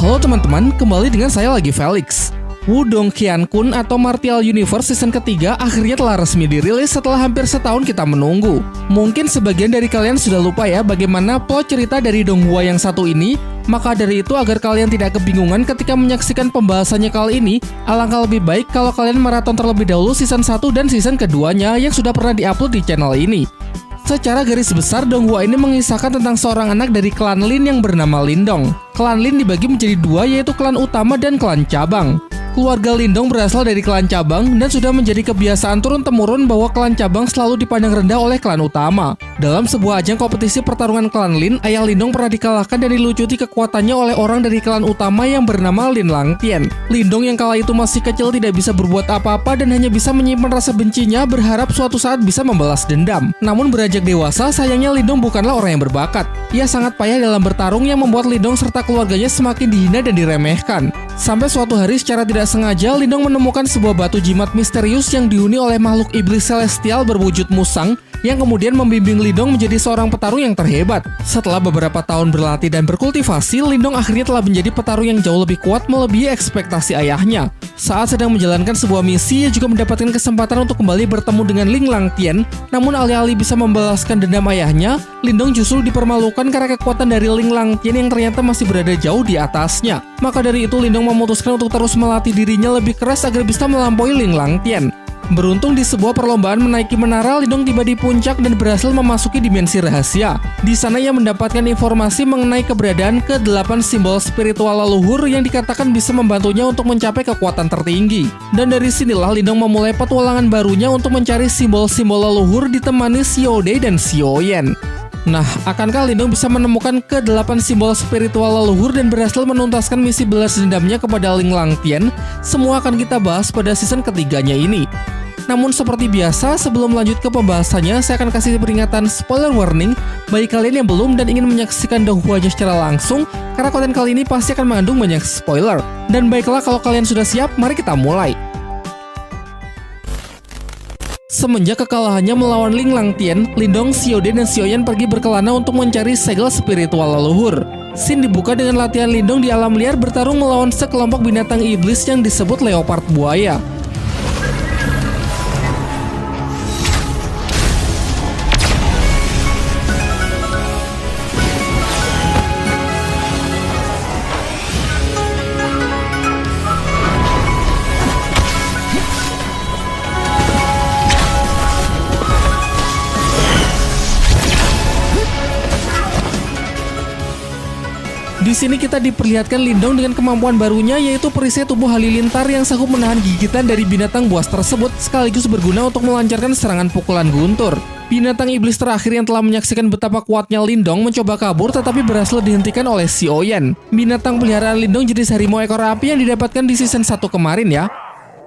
Halo teman-teman, kembali dengan saya lagi Felix. Wudong Qiankun atau Martial Universe season ketiga akhirnya telah resmi dirilis setelah hampir setahun kita menunggu. Mungkin sebagian dari kalian sudah lupa ya bagaimana plot cerita dari Donghua yang satu ini. Maka dari itu agar kalian tidak kebingungan ketika menyaksikan pembahasannya kali ini, alangkah lebih baik kalau kalian maraton terlebih dahulu season 1 dan season keduanya yang sudah pernah diupload di channel ini. Secara garis besar, Donghua ini mengisahkan tentang seorang anak dari klan Lin yang bernama Lindong. Klan Lin dibagi menjadi dua, yaitu klan utama dan klan cabang. Keluarga Lindong berasal dari klan cabang dan sudah menjadi kebiasaan turun-temurun bahwa klan cabang selalu dipandang rendah oleh klan utama. Dalam sebuah ajang kompetisi pertarungan klan Lin, ayah Lindong pernah dikalahkan dan dilucuti kekuatannya oleh orang dari klan utama yang bernama Lin Langtian. Lindong yang kala itu masih kecil tidak bisa berbuat apa-apa dan hanya bisa menyimpan rasa bencinya, berharap suatu saat bisa membalas dendam. Namun beranjak dewasa, sayangnya Lindong bukanlah orang yang berbakat. Ia sangat payah dalam bertarung yang membuat Lindong serta keluarganya semakin dihina dan diremehkan. Sampai suatu hari secara tidak sengaja, Lindong menemukan sebuah batu jimat misterius yang dihuni oleh makhluk iblis celestial berwujud musang yang kemudian membimbing Lindong menjadi seorang petarung yang terhebat. Setelah beberapa tahun berlatih dan berkultivasi, Lindong akhirnya telah menjadi petarung yang jauh lebih kuat melebihi ekspektasi ayahnya. Saat sedang menjalankan sebuah misi, ia juga mendapatkan kesempatan untuk kembali bertemu dengan Lin Langtian. Namun alih-alih bisa membalaskan dendam ayahnya, Lindong justru dipermalukan karena kekuatan dari Lin Langtian yang ternyata masih berada jauh di atasnya. Maka dari itu Lindong memutuskan untuk terus melatih dirinya lebih keras agar bisa melampaui Lin Langtian. Beruntung di sebuah perlombaan menaiki menara, Lindong tiba di puncak dan berhasil memasuki dimensi rahasia. Di sana ia mendapatkan informasi mengenai keberadaan ke-8 simbol spiritual leluhur yang dikatakan bisa membantunya untuk mencapai kekuatan tertinggi. Dan dari sinilah Lindong memulai petualangan barunya untuk mencari simbol-simbol leluhur ditemani Xiaodai dan Xiaoyan. Nah, akankah Lindong bisa menemukan ke-8 simbol spiritual leluhur dan berhasil menuntaskan misi balas dendamnya kepada Lin Langtian? Semua akan kita bahas pada season ketiganya ini. Namun seperti biasa, sebelum lanjut ke pembahasannya, saya akan kasih peringatan spoiler warning bagi kalian yang belum dan ingin menyaksikan Donghua secara langsung, karena konten kali ini pasti akan mengandung banyak spoiler. Dan baiklah, kalau kalian sudah siap, mari kita mulai. Semenjak kekalahannya melawan Lin Langtian, Lindong, Xiaodai, dan Xiaoyan pergi berkelana untuk mencari segel spiritual leluhur. Scene dibuka dengan latihan Lindong di alam liar bertarung melawan sekelompok binatang iblis yang disebut leopard buaya. Di sini kita diperlihatkan Lindong dengan kemampuan barunya, yaitu perisai tubuh halilintar yang sanggup menahan gigitan dari binatang buas tersebut sekaligus berguna untuk melancarkan serangan pukulan guntur. Binatang iblis terakhir yang telah menyaksikan betapa kuatnya Lindong mencoba kabur tetapi berhasil dihentikan oleh Xiaoyan. Binatang peliharaan Lindong jenis harimau ekor api yang didapatkan di season 1 kemarin ya.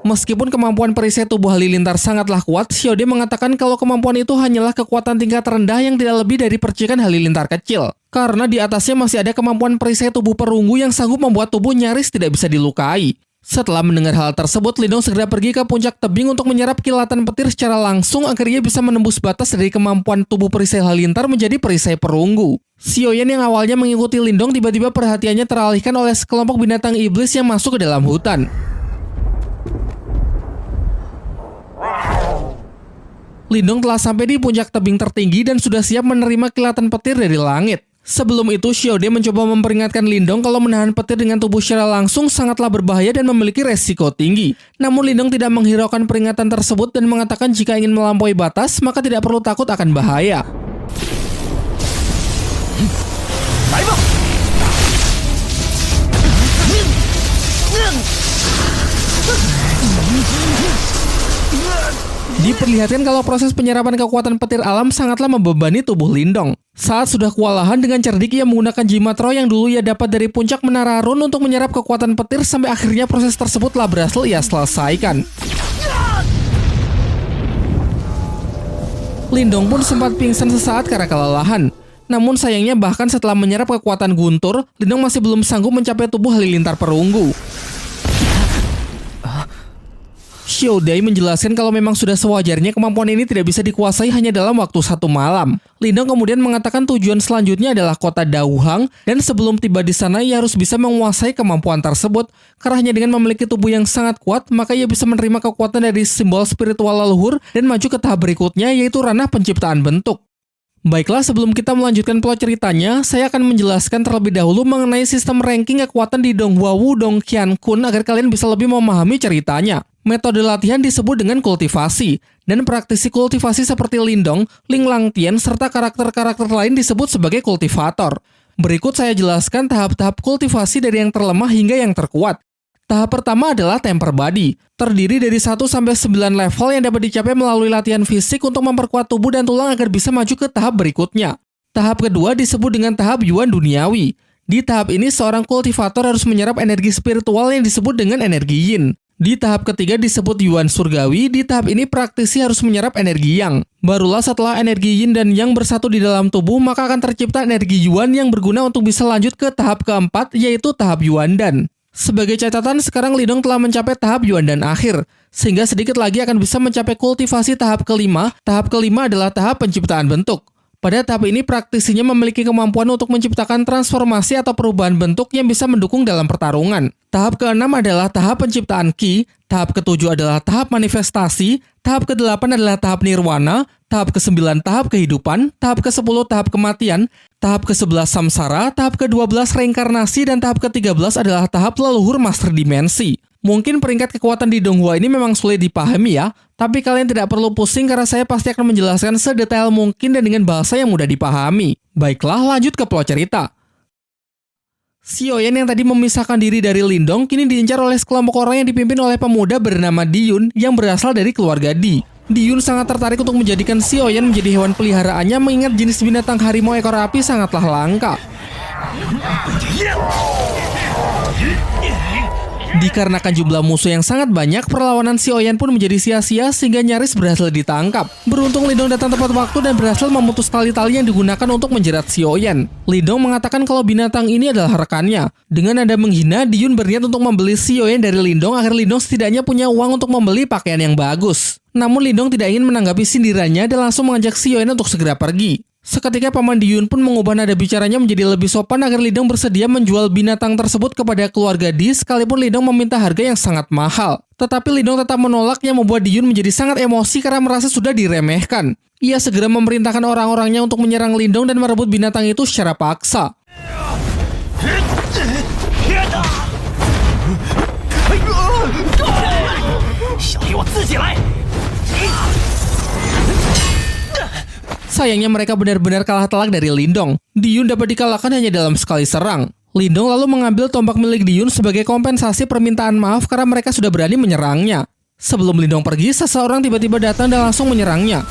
Meskipun kemampuan perisai tubuh halilintar sangatlah kuat, Xiaodai mengatakan kalau kemampuan itu hanyalah kekuatan tingkat rendah yang tidak lebih dari percikan halilintar kecil. Karena di atasnya masih ada kemampuan perisai tubuh perunggu yang sanggup membuat tubuh nyaris tidak bisa dilukai. Setelah mendengar hal tersebut, Lindong segera pergi ke puncak tebing untuk menyerap kilatan petir secara langsung agar ia bisa menembus batas dari kemampuan tubuh perisai halilintar menjadi perisai perunggu. Xiaoyan yang awalnya mengikuti Lindong tiba-tiba perhatiannya teralihkan oleh sekelompok binatang iblis yang masuk ke dalam hutan. Lindong telah sampai di puncak tebing tertinggi dan sudah siap menerima kilatan petir dari langit. Sebelum itu, Xiaodai mencoba memperingatkan Lindong kalau menahan petir dengan tubuh secara langsung sangatlah berbahaya dan memiliki resiko tinggi. Namun Lindong tidak menghiraukan peringatan tersebut dan mengatakan jika ingin melampaui batas, maka tidak perlu takut akan bahaya. Diperlihatkan kalau proses penyerapan kekuatan petir alam sangatlah membebani tubuh Lindong. Saat sudah kewalahan, dengan cerdik ia menggunakan jimat roh yang dulu ia dapat dari puncak menara Run untuk menyerap kekuatan petir sampai akhirnya proses tersebut telah berhasil ia selesaikan. Lindong pun sempat pingsan sesaat karena kelelahan. Namun sayangnya bahkan setelah menyerap kekuatan guntur, Lindong masih belum sanggup mencapai tubuh halilintar perunggu. Xiaodai menjelaskan kalau memang sudah sewajarnya kemampuan ini tidak bisa dikuasai hanya dalam waktu 1 malam. Lindong kemudian mengatakan tujuan selanjutnya adalah kota Daohang, dan sebelum tiba di sana ia harus bisa menguasai kemampuan tersebut, karena hanya dengan memiliki tubuh yang sangat kuat, maka ia bisa menerima kekuatan dari simbol spiritual leluhur dan maju ke tahap berikutnya, yaitu ranah penciptaan bentuk. Baiklah, sebelum kita melanjutkan plot ceritanya, saya akan menjelaskan terlebih dahulu mengenai sistem ranking kekuatan di Donghua Wudong Qiankun agar kalian bisa lebih memahami ceritanya. Metode latihan disebut dengan kultivasi, dan praktisi kultivasi seperti Lindong, Ling Langtian, serta karakter-karakter lain disebut sebagai kultivator. Berikut saya jelaskan tahap-tahap kultivasi dari yang terlemah hingga yang terkuat. Tahap pertama adalah Temper Body, terdiri dari 1-9 level yang dapat dicapai melalui latihan fisik untuk memperkuat tubuh dan tulang agar bisa maju ke tahap berikutnya. Tahap kedua disebut dengan tahap Yuan Duniawi. Di tahap ini seorang kultivator harus menyerap energi spiritual yang disebut dengan energi Yin. Di tahap ketiga disebut Yuan Surgawi, di tahap ini praktisi harus menyerap energi Yang. Barulah setelah energi Yin dan Yang bersatu di dalam tubuh, maka akan tercipta energi Yuan yang berguna untuk bisa lanjut ke tahap keempat, yaitu tahap Yuan Dan. Sebagai catatan, sekarang Lindong telah mencapai tahap Yuan Dan akhir, sehingga sedikit lagi akan bisa mencapai kultivasi tahap kelima. Tahap kelima adalah tahap penciptaan bentuk. Pada tahap ini, praktisinya memiliki kemampuan untuk menciptakan transformasi atau perubahan bentuk yang bisa mendukung dalam pertarungan. Tahap keenam adalah tahap penciptaan Qi, tahap ketujuh adalah tahap manifestasi, tahap kedelapan adalah tahap nirwana, tahap ke-9 tahap kehidupan, tahap ke-10 tahap kematian, tahap ke-11 samsara, tahap ke-12 reinkarnasi, dan tahap ke-13 adalah tahap leluhur master dimensi. Mungkin peringkat kekuatan di Donghua ini memang sulit dipahami ya, tapi kalian tidak perlu pusing karena saya pasti akan menjelaskan sedetail mungkin dan dengan bahasa yang mudah dipahami. Baiklah, lanjut ke plot cerita. Xiaoyan yang tadi memisahkan diri dari Lindong kini diincar oleh sekelompok orang yang dipimpin oleh pemuda bernama Diyun yang berasal dari keluarga Di. Diyun sangat tertarik untuk menjadikan Xiaoyan menjadi hewan peliharaannya mengingat jenis binatang harimau ekor api sangatlah langka. Dikarenakan jumlah musuh yang sangat banyak, perlawanan Xiaoyan pun menjadi sia-sia sehingga nyaris berhasil ditangkap. Beruntung Lindong datang tepat waktu dan berhasil memutus tali-tali yang digunakan untuk menjerat Xiaoyan. Lindong mengatakan kalau binatang ini adalah rekannya. Dengan nada menghina, Diyun berniat untuk membeli Xiaoyan dari Lindong agar Lindong setidaknya punya uang untuk membeli pakaian yang bagus. Namun Lindong tidak ingin menanggapi sindirannya dan langsung mengajak Xiaoyan untuk segera pergi. Seketika Paman Diyun pun mengubah nada bicaranya menjadi lebih sopan agar Lindong bersedia menjual binatang tersebut kepada keluarga Di sekalipun Lindong meminta harga yang sangat mahal. Tetapi Lindong tetap menolak yang membuat Diyun menjadi sangat emosi karena merasa sudah diremehkan. Ia segera memerintahkan orang-orangnya untuk menyerang Lindong dan merebut binatang itu secara paksa. Sayangnya mereka benar-benar kalah telak dari Lindong. Diyun dapat dikalahkan hanya dalam sekali serang. Lindong lalu mengambil tombak milik Diyun sebagai kompensasi permintaan maaf karena mereka sudah berani menyerangnya. Sebelum Lindong pergi, seseorang tiba-tiba datang dan langsung menyerangnya.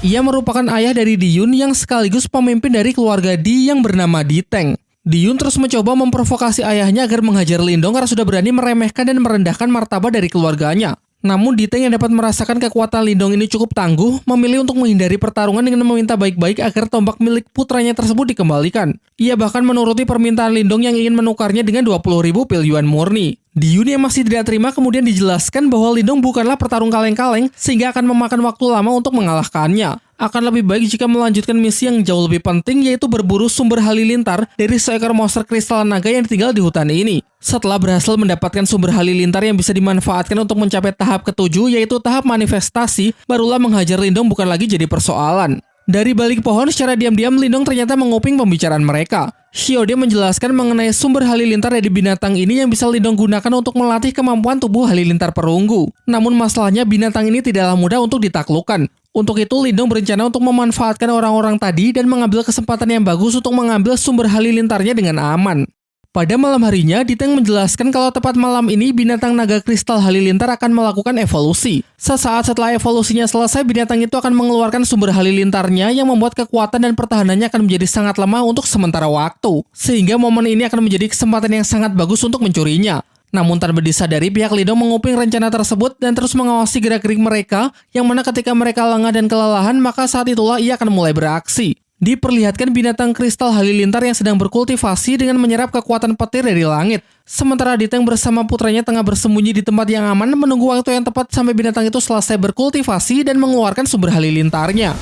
Ia merupakan ayah dari Diyun yang sekaligus pemimpin dari keluarga Di yang bernama Di Teng. Diyun terus mencoba memprovokasi ayahnya agar menghajar Lindong karena sudah berani meremehkan dan merendahkan martabat dari keluarganya. Namun Di Teng yang dapat merasakan kekuatan Lindong ini cukup tangguh, memilih untuk menghindari pertarungan dengan meminta baik-baik agar tombak milik putranya tersebut dikembalikan. Ia bahkan menuruti permintaan Lindong yang ingin menukarnya dengan 20.000 pil yuan murni. Diyun yang masih tidak terima kemudian dijelaskan bahwa Lindong bukanlah petarung kaleng-kaleng sehingga akan memakan waktu lama untuk mengalahkannya. Akan lebih baik jika melanjutkan misi yang jauh lebih penting, yaitu berburu sumber halilintar dari seekor monster kristal naga yang tinggal di hutan ini. Setelah berhasil mendapatkan sumber halilintar yang bisa dimanfaatkan untuk mencapai tahap ketujuh, yaitu tahap manifestasi, barulah menghajar Lindong bukan lagi jadi persoalan. Dari balik pohon secara diam-diam, Lindong ternyata menguping pembicaraan mereka. Xiaodai menjelaskan mengenai sumber halilintar dari binatang ini yang bisa Lindong gunakan untuk melatih kemampuan tubuh halilintar perunggu. Namun masalahnya binatang ini tidaklah mudah untuk ditaklukkan. Untuk itu, Lindong berencana untuk memanfaatkan orang-orang tadi dan mengambil kesempatan yang bagus untuk mengambil sumber halilintarnya dengan aman. Pada malam harinya, Di Teng menjelaskan kalau tepat malam ini binatang naga kristal halilintar akan melakukan evolusi. Sesaat setelah evolusinya selesai, binatang itu akan mengeluarkan sumber halilintarnya yang membuat kekuatan dan pertahanannya akan menjadi sangat lemah untuk sementara waktu. Sehingga momen ini akan menjadi kesempatan yang sangat bagus untuk mencurinya. Namun tanpa disadari, pihak Lindong menguping rencana tersebut dan terus mengawasi gerak-gerik mereka, yang mana ketika mereka lengah dan kelelahan, maka saat itulah ia akan mulai beraksi. Diperlihatkan binatang kristal halilintar yang sedang berkultivasi dengan menyerap kekuatan petir dari langit. Sementara Diteng bersama putranya tengah bersembunyi di tempat yang aman menunggu waktu yang tepat sampai binatang itu selesai berkultivasi dan mengeluarkan sumber halilintarnya.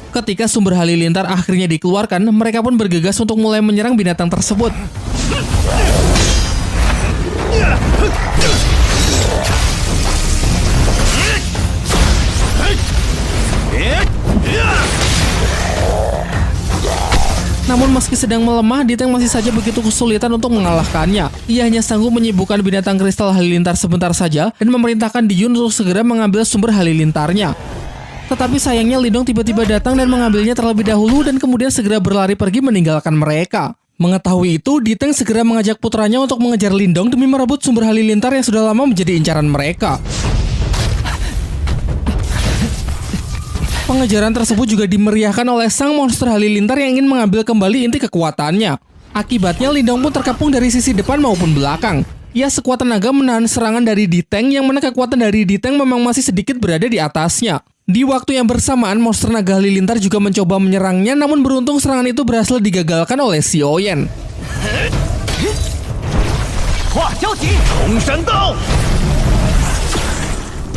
Ketika sumber halilintar akhirnya dikeluarkan, mereka pun bergegas untuk mulai menyerang binatang tersebut. Namun meski sedang melemah, Diteng masih saja begitu kesulitan untuk mengalahkannya. Ia hanya sanggup menyibukkan binatang kristal halilintar sebentar saja dan memerintahkan Diyun untuk segera mengambil sumber halilintarnya. Tetapi sayangnya Lindong tiba-tiba datang dan mengambilnya terlebih dahulu dan kemudian segera berlari pergi meninggalkan mereka. Mengetahui itu, Diteng segera mengajak putranya untuk mengejar Lindong demi merebut sumber halilintar yang sudah lama menjadi incaran mereka. Pengejaran tersebut juga dimeriahkan oleh sang monster halilintar yang ingin mengambil kembali inti kekuatannya. Akibatnya Lindong pun terkepung dari sisi depan maupun belakang. Ia sekuat tenaga menahan serangan dari Diteng yang mana kekuatan dari Diteng memang masih sedikit berada di atasnya. Di waktu yang bersamaan, monster naga halilintar juga mencoba menyerangnya, namun beruntung serangan itu berhasil digagalkan oleh Xiaoyan.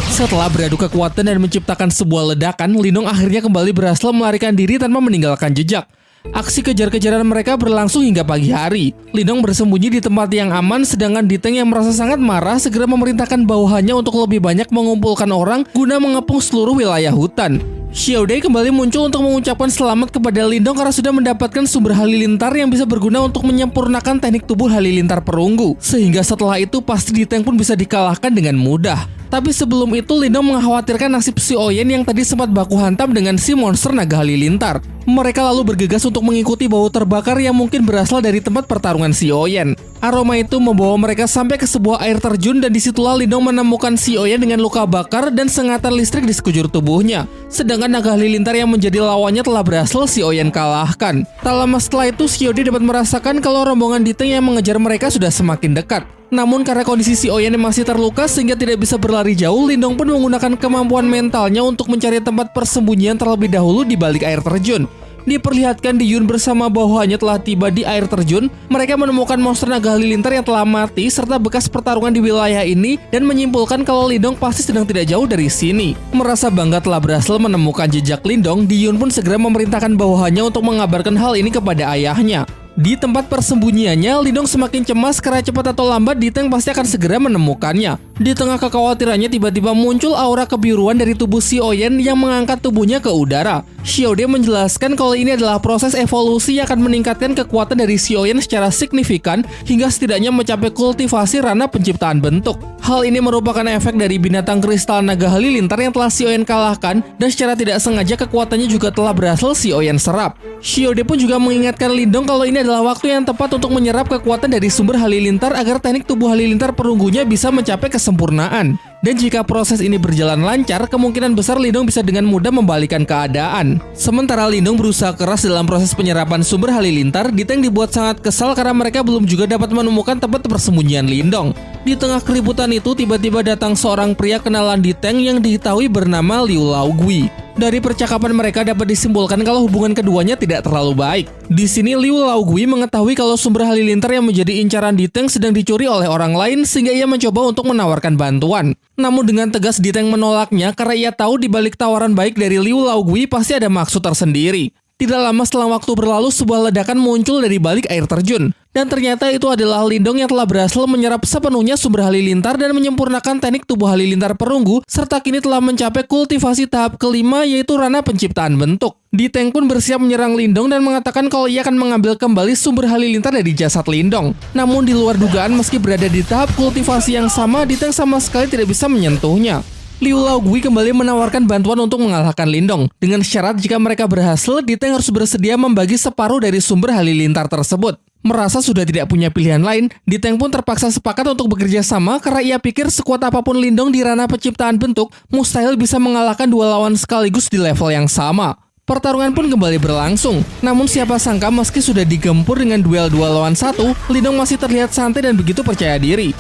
Setelah beradu kekuatan dan menciptakan sebuah ledakan, Lindong akhirnya kembali berhasil melarikan diri tanpa meninggalkan jejak. Aksi kejar-kejaran mereka berlangsung hingga pagi hari. Lindong bersembunyi di tempat yang aman, sedangkan Diteng yang merasa sangat marah segera memerintahkan bawahannya untuk lebih banyak mengumpulkan orang guna mengepung seluruh wilayah hutan. Xiaodai kembali muncul untuk mengucapkan selamat kepada Lindong karena sudah mendapatkan sumber halilintar yang bisa berguna untuk menyempurnakan teknik tubuh halilintar perunggu. Sehingga setelah itu pasti Diteng pun bisa dikalahkan dengan mudah. Tapi sebelum itu Lindong mengkhawatirkan nasib Xiaoyan yang tadi sempat baku hantam dengan si monster naga halilintar. Mereka lalu bergegas untuk mengikuti bau terbakar yang mungkin berasal dari tempat pertarungan Xiaoyan. Aroma itu membawa mereka sampai ke sebuah air terjun dan disitulah Lindong menemukan Xiaoyan dengan luka bakar dan sengatan listrik di sekujur tubuhnya. Sedangkan naga halilintar yang menjadi lawannya telah berhasil Xiaoyan kalahkan. Tak lama setelah itu Xiaodai dapat merasakan kalau rombongan Diteng yang mengejar mereka sudah semakin dekat. Namun karena kondisi Xiaoyan yang masih terluka sehingga tidak bisa berlari jauh, Lindong pun menggunakan kemampuan mentalnya untuk mencari tempat persembunyian terlebih dahulu di balik air terjun. Diperlihatkan Diyun bersama bawahannya telah tiba di air terjun. Mereka menemukan monster naga halilintar yang telah mati serta bekas pertarungan di wilayah ini dan menyimpulkan kalau Lindong pasti sedang tidak jauh dari sini. Merasa bangga telah berhasil menemukan jejak Lindong, Diyun pun segera memerintahkan bawahannya untuk mengabarkan hal ini kepada ayahnya. Di tempat persembunyiannya, Lindong semakin cemas karena cepat atau lambat Diteng pasti akan segera menemukannya. Di tengah kekhawatirannya tiba-tiba muncul aura kebiruan dari tubuh Xiaoyan yang mengangkat tubuhnya ke udara. Xiaodai menjelaskan kalau ini adalah proses evolusi yang akan meningkatkan kekuatan dari Xiaoyan secara signifikan hingga setidaknya mencapai kultivasi ranah penciptaan bentuk. Hal ini merupakan efek dari binatang kristal naga halilintar yang telah Xiaoyan kalahkan dan secara tidak sengaja kekuatannya juga telah berhasil Xiaoyan serap. Xiaodai pun juga mengingatkan Lindong kalau ini adalah waktu yang tepat untuk menyerap kekuatan dari sumber halilintar agar teknik tubuh halilintar perunggunya bisa mencapai kesempurnaan. Dan jika proses ini berjalan lancar, kemungkinan besar Lindong bisa dengan mudah membalikan keadaan. Sementara Lindong berusaha keras dalam proses penyerapan sumber halilintar, Diteng dibuat sangat kesal karena mereka belum juga dapat menemukan tempat persembunyian Lindong. Di tengah keributan itu, tiba-tiba datang seorang pria kenalan Diteng yang diketahui bernama Liu Laogui. Dari percakapan mereka dapat disimpulkan kalau hubungan keduanya tidak terlalu baik. Di sini Liu Laogui mengetahui kalau sumber halilintar yang menjadi incaran Diteng sedang dicuri oleh orang lain sehingga ia mencoba untuk menawarkan bantuan. Namun dengan tegas Diteng menolaknya karena ia tahu di balik tawaran baik dari Liu Laogui pasti ada maksud tersendiri. Tidak lama setelah waktu berlalu, sebuah ledakan muncul dari balik air terjun. Dan ternyata itu adalah Lindong yang telah berhasil menyerap sepenuhnya sumber halilintar dan menyempurnakan teknik tubuh halilintar perunggu, serta kini telah mencapai kultivasi tahap kelima yaitu ranah penciptaan bentuk. Diteng pun bersiap menyerang Lindong dan mengatakan kalau ia akan mengambil kembali sumber halilintar dari jasad Lindong. Namun di luar dugaan, meski berada di tahap kultivasi yang sama, Diteng sama sekali tidak bisa menyentuhnya. Liu Laogui kembali menawarkan bantuan untuk mengalahkan Lindong. Dengan syarat jika mereka berhasil, Diteng harus bersedia membagi separuh dari sumber halilintar tersebut. Merasa sudah tidak punya pilihan lain, Diteng pun terpaksa sepakat untuk bekerja sama karena ia pikir sekuat apapun Lindong di ranah penciptaan bentuk, mustahil bisa mengalahkan dua lawan sekaligus di level yang sama. Pertarungan pun kembali berlangsung. Namun siapa sangka meski sudah digempur dengan duel 2 lawan 1, Lindong masih terlihat santai dan begitu percaya diri.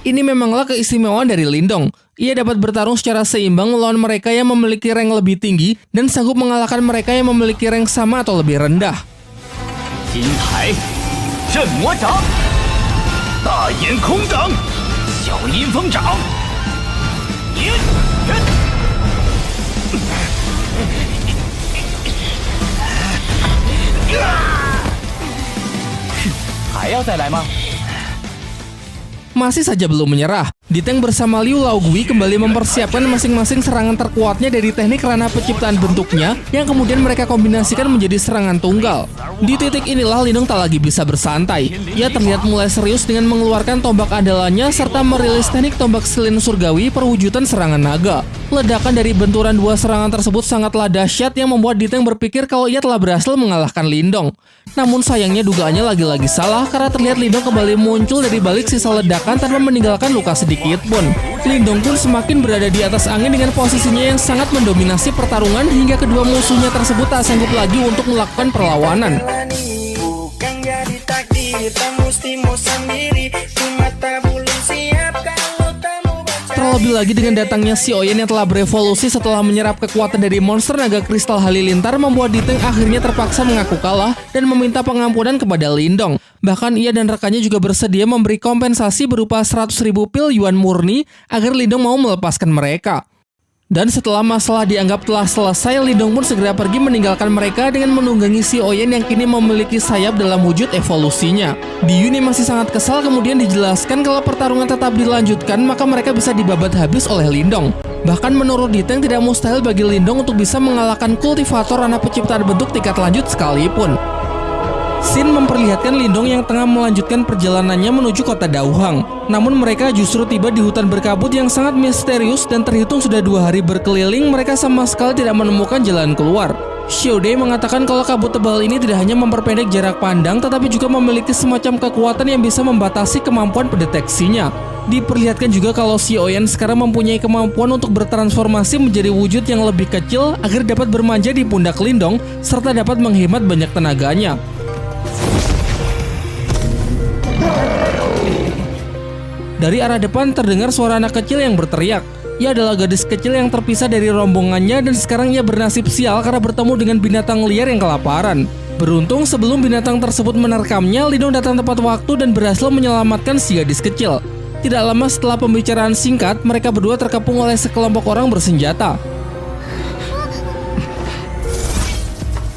Ini memanglah keistimewaan dari Lindong. Ia dapat bertarung secara seimbang melawan mereka yang memiliki rank lebih tinggi dan sanggup mengalahkan mereka yang memiliki rank sama atau lebih rendah. Masih saja belum menyerah, Diteng bersama Liu Laogui kembali mempersiapkan masing-masing serangan terkuatnya dari teknik ranah penciptaan bentuknya yang kemudian mereka kombinasikan menjadi serangan tunggal. Di titik inilah Lindong tak lagi bisa bersantai. Ia terlihat mulai serius dengan mengeluarkan tombak andalannya serta merilis teknik tombak silin surgawi perwujudan serangan naga. Ledakan dari benturan dua serangan tersebut sangatlah dahsyat yang membuat Diteng berpikir kalau ia telah berhasil mengalahkan Lindong. Namun sayangnya dugaannya lagi-lagi salah karena terlihat Lindong kembali muncul dari balik sisa ledakan tanpa meninggalkan luka sedikit pun. Lindong pun semakin berada di atas angin dengan posisinya yang sangat mendominasi pertarungan hingga kedua musuhnya tersebut tak sanggup lagi untuk melakukan perlawanan. Terlebih lagi dengan datangnya Xi Oyan yang telah berevolusi setelah menyerap kekuatan dari monster naga kristal halilintar membuat Diteng akhirnya terpaksa mengaku kalah dan meminta pengampunan kepada Lindong. Bahkan ia dan rekannya juga bersedia memberi kompensasi berupa 100.000 pil yuan murni agar Lindong mau melepaskan mereka. Dan setelah masalah dianggap telah selesai, Lindong pun segera pergi meninggalkan mereka dengan menunggangi Xi Oyan yang kini memiliki sayap dalam wujud evolusinya. Di Yuni masih sangat kesal kemudian dijelaskan kalau pertarungan tetap dilanjutkan maka mereka bisa dibabat habis oleh Lindong. Bahkan menurut Diteng tidak mustahil bagi Lindong untuk bisa mengalahkan kultivator ranah penciptaan bentuk tingkat lanjut sekalipun. Sin memperlihatkan Lindong yang tengah melanjutkan perjalanannya menuju kota Dauhang. Namun mereka justru tiba di hutan berkabut yang sangat misterius dan terhitung sudah 2 hari berkeliling mereka sama sekali tidak menemukan jalan keluar. Xiaodai mengatakan kalau kabut tebal ini tidak hanya memperpendek jarak pandang tetapi juga memiliki semacam kekuatan yang bisa membatasi kemampuan pendeteksinya. Diperlihatkan juga kalau Xi Oyan sekarang mempunyai kemampuan untuk bertransformasi menjadi wujud yang lebih kecil agar dapat bermanja di pundak Lindong serta dapat menghemat banyak tenaganya. Dari arah depan terdengar suara anak kecil yang berteriak. Ia adalah gadis kecil yang terpisah dari rombongannya dan sekarang ia bernasib sial karena bertemu dengan binatang liar yang kelaparan. Beruntung sebelum binatang tersebut menerkamnya, Lindong datang tepat waktu dan berhasil menyelamatkan si gadis kecil. Tidak lama setelah pembicaraan singkat, mereka berdua terkepung oleh sekelompok orang bersenjata.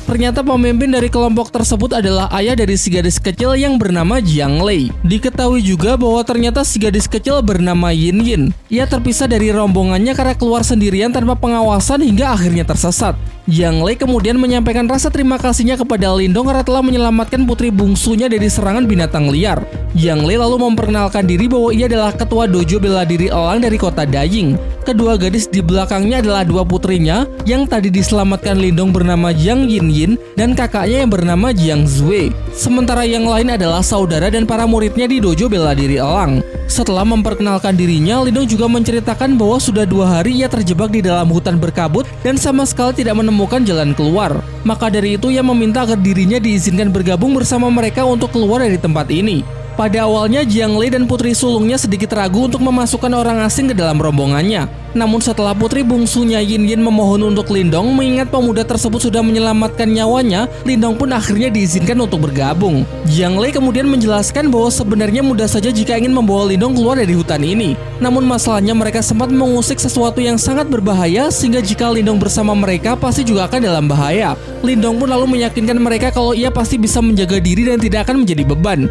Ternyata pemimpin dari kelompok tersebut adalah ayah dari si gadis kecil yang bernama Jiang Lei. Diketahui juga bahwa ternyata si gadis kecil bernama Yin Yin. Ia terpisah dari rombongannya karena keluar sendirian tanpa pengawasan hingga akhirnya tersesat. Jiang Lei kemudian menyampaikan rasa terima kasihnya kepada Lindong karena telah menyelamatkan putri bungsunya dari serangan binatang liar. Jiang Lei lalu memperkenalkan diri bahwa ia adalah ketua dojo bela diri elang dari kota Daying. Kedua gadis di belakangnya adalah 2 putrinya yang tadi diselamatkan Lindong bernama Jiang Yin dan kakaknya yang bernama Jiang Zui. Sementara yang lain adalah saudara dan para muridnya di dojo bela diri elang. Setelah memperkenalkan dirinya, Lindong juga menceritakan bahwa sudah 2 hari ia terjebak di dalam hutan berkabut dan sama sekali tidak menemukan jalan keluar. Maka dari itu ia meminta agar dirinya diizinkan bergabung bersama mereka untuk keluar dari tempat ini. Pada awalnya Jiang Lei dan putri sulungnya sedikit ragu untuk memasukkan orang asing ke dalam rombongannya. Namun setelah putri bungsunya Yin Yin memohon untuk Lindong mengingat pemuda tersebut sudah menyelamatkan nyawanya, Lindong pun akhirnya diizinkan untuk bergabung. Jiang Lei kemudian menjelaskan bahwa sebenarnya mudah saja jika ingin membawa Lindong keluar dari hutan ini. Namun masalahnya mereka sempat mengusik sesuatu yang sangat berbahaya sehingga jika Lindong bersama mereka pasti juga akan dalam bahaya. Lindong pun lalu meyakinkan mereka kalau ia pasti bisa menjaga diri dan tidak akan menjadi beban.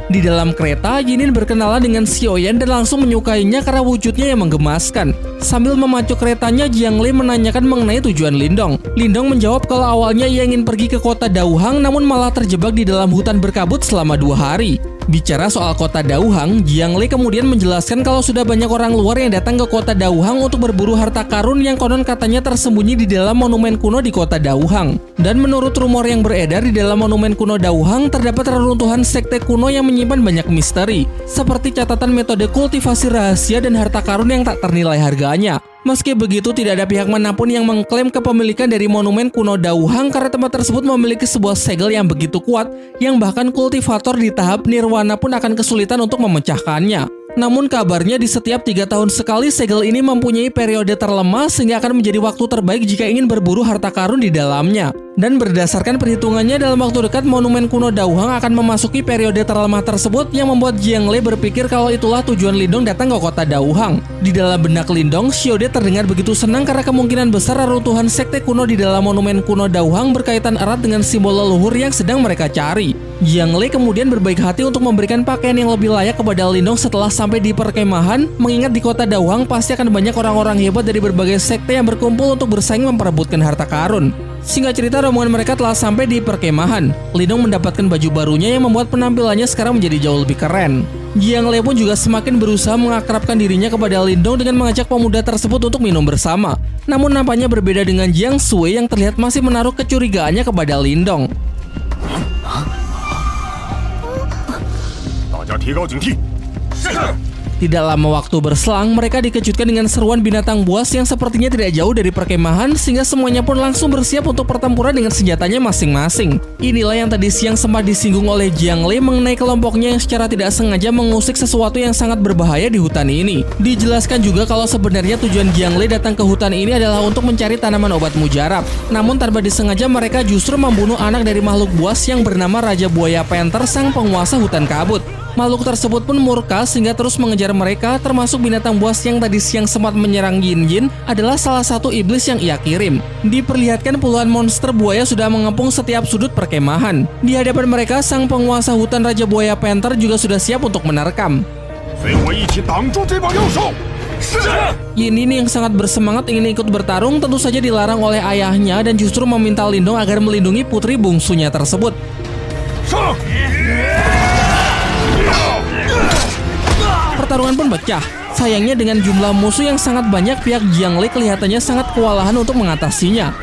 Di dalam kereta, Yinin berkenalan dengan Xi Oyan dan langsung menyukainya karena wujudnya yang menggemaskan. Sambil memacu keretanya, Jiang Lei menanyakan mengenai tujuan Lindong. Lindong menjawab kalau awalnya ia ingin pergi ke kota Dauhang namun malah terjebak di dalam hutan berkabut selama 2 hari. Bicara soal kota Dauhang, Jiang Lei kemudian menjelaskan kalau sudah banyak orang luar yang datang ke kota Dauhang untuk berburu harta karun yang konon katanya tersembunyi di dalam monumen kuno di kota Dauhang. Dan menurut rumor yang beredar di dalam monumen kuno Dauhang terdapat reruntuhan sekte kuno yang menyimpan banyak misteri, seperti catatan metode kultivasi rahasia dan harta karun yang tak ternilai harganya. Meski begitu, tidak ada pihak manapun yang mengklaim kepemilikan dari monumen kuno Dauhang karena tempat tersebut memiliki sebuah segel yang begitu kuat yang bahkan kultivator di tahap nirwana pun akan kesulitan untuk memecahkannya. Namun kabarnya di setiap 3 tahun sekali segel ini mempunyai periode terlemah sehingga akan menjadi waktu terbaik jika ingin berburu harta karun di dalamnya. Dan berdasarkan perhitungannya dalam waktu dekat monumen kuno Dauhang akan memasuki periode terlemah tersebut yang membuat Jiang Lei berpikir kalau itulah tujuan Lindong datang ke kota Dauhang. Di dalam benak Lindong, Xiaode terdengar begitu senang karena kemungkinan besar reruntuhan sekte kuno di dalam monumen kuno Dauhang berkaitan erat dengan simbol leluhur yang sedang mereka cari. Jiang Lei kemudian berbaik hati untuk memberikan pakaian yang lebih layak kepada Lindong setelah sampai di perkemahan, mengingat di kota Dauhang pasti akan banyak orang-orang hebat dari berbagai sekte yang berkumpul untuk bersaing memperebutkan harta karun. Singkat cerita, rombongan mereka telah sampai di perkemahan. Lindong mendapatkan baju barunya yang membuat penampilannya sekarang menjadi jauh lebih keren. Jiang Lei pun juga semakin berusaha mengakrabkan dirinya kepada Lindong dengan mengajak pemuda tersebut untuk minum bersama. Namun nampaknya berbeda dengan Jiang Sui yang terlihat masih menaruh kecurigaannya kepada Lindong. Tidak lama waktu berselang, mereka dikejutkan dengan seruan binatang buas yang sepertinya tidak jauh dari perkemahan sehingga semuanya pun langsung bersiap untuk pertempuran dengan senjatanya masing-masing. Inilah yang tadi siang sempat disinggung oleh Jiang Lei mengenai kelompoknya yang secara tidak sengaja mengusik sesuatu yang sangat berbahaya di hutan ini. Dijelaskan juga kalau sebenarnya tujuan Jiang Lei datang ke hutan ini adalah untuk mencari tanaman obat mujarab. Namun tanpa disengaja mereka justru membunuh anak dari makhluk buas yang bernama Raja Buaya Panther, sang penguasa hutan kabut. Makhluk tersebut pun murka sehingga terus mengejar mereka, termasuk binatang buas yang tadi siang sempat menyerang Yin adalah salah satu iblis yang ia kirim. Diperlihatkan puluhan monster buaya sudah mengepung setiap sudut perkemahan. Di hadapan mereka, sang penguasa hutan Raja Buaya Panther juga sudah siap untuk menerkam. Yin yang sangat bersemangat ingin ikut bertarung tentu saja dilarang oleh ayahnya dan justru meminta Lindong agar melindungi putri bungsunya tersebut. Pertarungan pun pecah. Sayangnya dengan jumlah musuh yang sangat banyak, pihak Jiang Lei kelihatannya sangat kewalahan untuk mengatasinya.